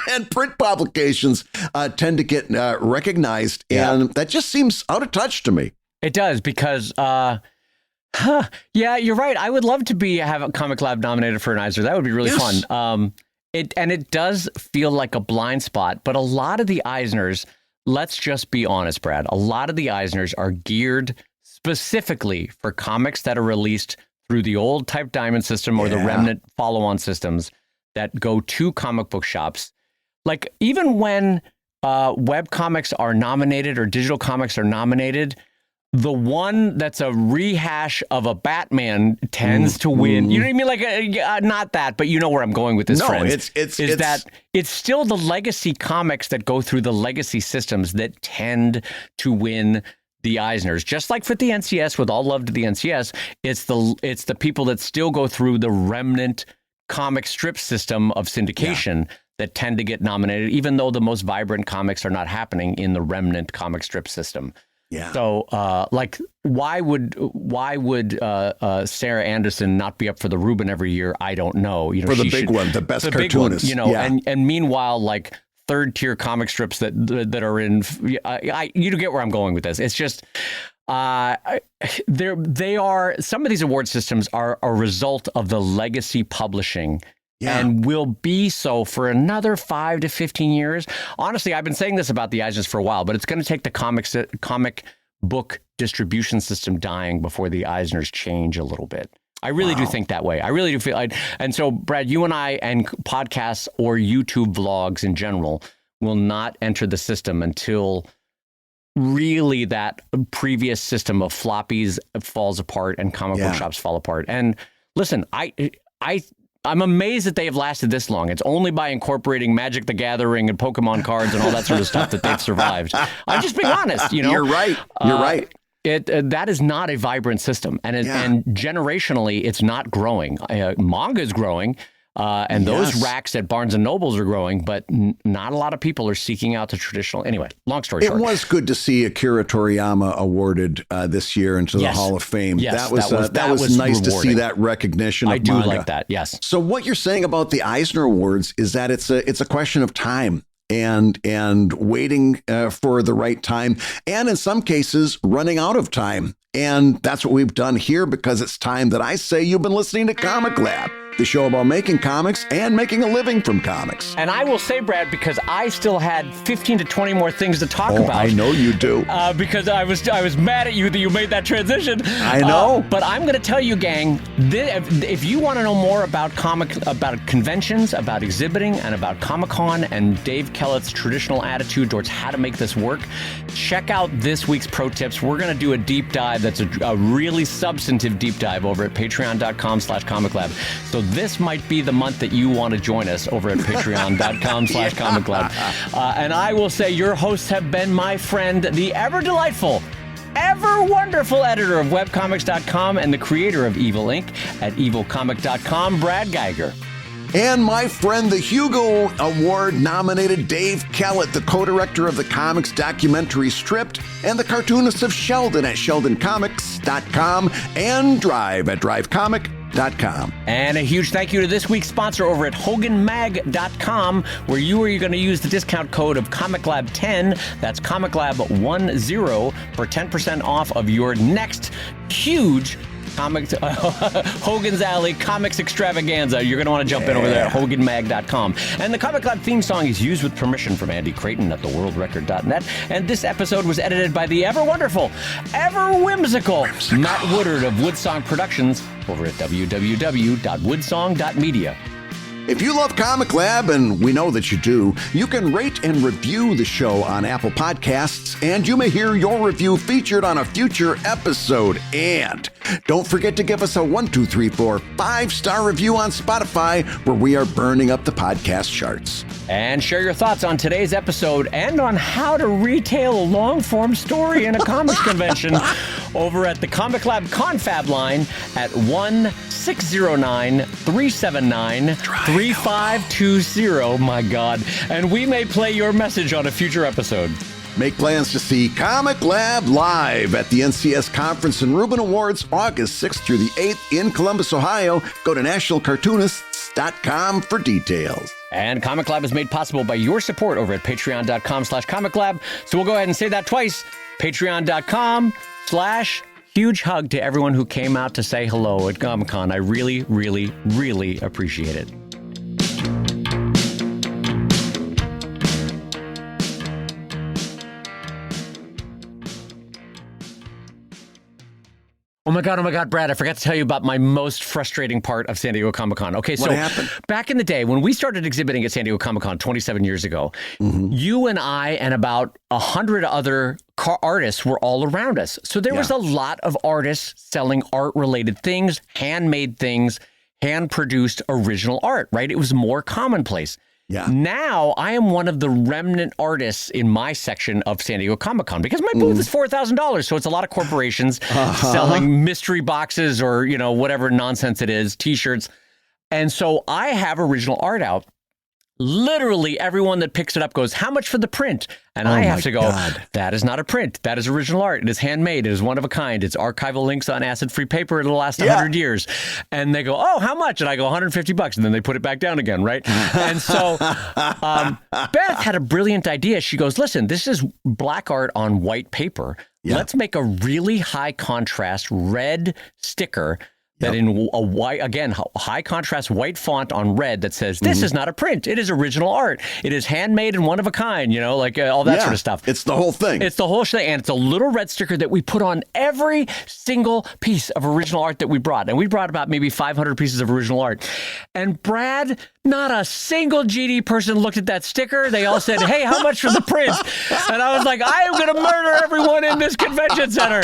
and print publications tend to get recognized, and that just seems out of touch to me. It does, because yeah, you're right. I would love to have a Comic Lab nominated for an Eisner. That would be really fun. It does feel like a blind spot, but a lot of the Eisners, let's just be honest, Brad, a lot of the Eisners are geared specifically for comics that are released through the old Type Diamond system or the remnant follow-on systems that go to comic book shops. Like, even when web comics are nominated or digital comics are nominated, the one that's a rehash of a Batman tends to win. You know what I mean? Like, not that, but you know where I'm going with this, friends. It's still the legacy comics that go through the legacy systems that tend to win the Eisners. Just like for the NCS, with all love to the NCS, it's the people that still go through the remnant comic strip system of syndication that tend to get nominated, even though the most vibrant comics are not happening in the remnant comic strip system. Yeah. So, why would Sarah Anderson not be up for the Reuben every year? I don't know. For the big one, the best cartoonist. And meanwhile, like third tier comic strips that are in, you get where I'm going with this. It's just, some of these award systems are a result of the legacy publishing. And will be so for another 5 to 15 years. Honestly, I've been saying this about the Eisners for a while, but it's going to take the comic book distribution system dying before the Eisners change a little bit. I really do think that way. I really do feel. And so, Brad, you and I and podcasts or YouTube vlogs in general will not enter the system until really that previous system of floppies falls apart and comic book shops fall apart. And listen, I'm amazed that they have lasted this long. It's only by incorporating Magic the Gathering and Pokemon cards and all that sort of stuff that they've survived. I'm just being honest, You're right. You're right. That is not a vibrant system. And generationally, it's not growing. Manga is growing. And those racks at Barnes & Nobles are growing, but not a lot of people are seeking out the traditional. Anyway, long story short. It was good to see Akira Toriyama awarded this year into the Hall of Fame. Yes, that was nice rewarding to see that recognition of manga. I do like that, yes. So what you're saying about the Eisner Awards is that it's a question of time and waiting for the right time, and in some cases, running out of time. And that's what we've done here, because it's time that I say you've been listening to Comic Lab, the show about making comics and making a living from comics. And I will say, Brad, because I still had 15 to 20 more things to talk about. I know you do. Because I was mad at you that you made that transition. I know. But I'm going to tell you, gang, if you want to know more about conventions, about exhibiting, and about Comic-Con and Dave Kellett's traditional attitude towards how to make this work, check out this week's Pro Tips. We're going to do a deep dive that's a really substantive deep dive over at patreon.com/comiclab. So this might be the month that you want to join us over at patreon.com/comiclab. And I will say your hosts have been my friend, the ever delightful, ever wonderful editor of webcomics.com and the creator of Evil Inc. at evilcomic.com, Brad Geiger. And my friend, the Hugo Award-nominated Dave Kellett, the co-director of the comics documentary Stripped, and the cartoonist of Sheldon at sheldoncomics.com and Drive at drivecomic.com. And a huge thank you to this week's sponsor over at hoganmag.com, where you are going to use the discount code of ComicLab10, that's ComicLab10, for 10% off of your next huge Hogan's Alley Comics Extravaganza. You're going to want to jump in over there at hoganmag.com. And the Comic Lab theme song is used with permission from Andy Creighton at theworldrecord.net. And this episode was edited by the ever wonderful, ever whimsical Matt Woodard of Woodsong Productions over at www.woodsong.media. If you love Comic Lab, and we know that you do, you can rate and review the show on Apple Podcasts, and you may hear your review featured on a future episode. And don't forget to give us a 1, 2, 3, 4, 5-star review on Spotify, where we are burning up the podcast charts. And share your thoughts on today's episode and on how to retail a long-form story in a comics convention over at the Comic Lab Confab line at 1-609-379-3520. My God. And we may play your message on a future episode. Make plans to see Comic Lab live at the NCS Conference and Reuben Awards August 6th through the 8th in Columbus, Ohio. Go to nationalcartoonists.com for details. And Comic Lab is made possible by your support over at patreon.com/comiclab. So we'll go ahead and say that twice. Patreon.com/huge hug to everyone who came out to say hello at Comic-Con. I really, really, really appreciate it. Oh my God, Brad, I forgot to tell you about my most frustrating part of San Diego Comic-Con. Okay, so what happened? Back in the day, when we started exhibiting at San Diego Comic-Con 27 years ago, you and I and about 100 other artists were all around us. So there was a lot of artists selling art-related things, handmade things, hand-produced original art, right? It was more commonplace. Yeah. Now I am one of the remnant artists in my section of San Diego Comic-Con because my booth is $4,000. So it's a lot of corporations selling mystery boxes or, you know, whatever nonsense it is, T-shirts. And so I have original art out. Literally everyone that picks it up goes, how much for the print? And I have to go, that is not a print. That is original art. It is handmade. It is one of a kind. It's archival links on acid-free paper. It'll last 100 years. And they go, oh, how much? And I go, $150. And then they put it back down again, right? And so Beth had a brilliant idea. She goes, listen, this is black art on white paper. Let's make a really high contrast red sticker that in a white, again, high contrast white font on red that says, this is not a print. It is original art. It is handmade and one of a kind, you know, like all that sort of stuff. It's the whole thing. It's the whole thing. And it's a little red sticker that we put on every single piece of original art that we brought. And we brought about maybe 500 pieces of original art. And Brad, not a single GD person looked at that sticker. They all said, hey, how much for the print? And I was like, I am going to murder everyone in this convention center.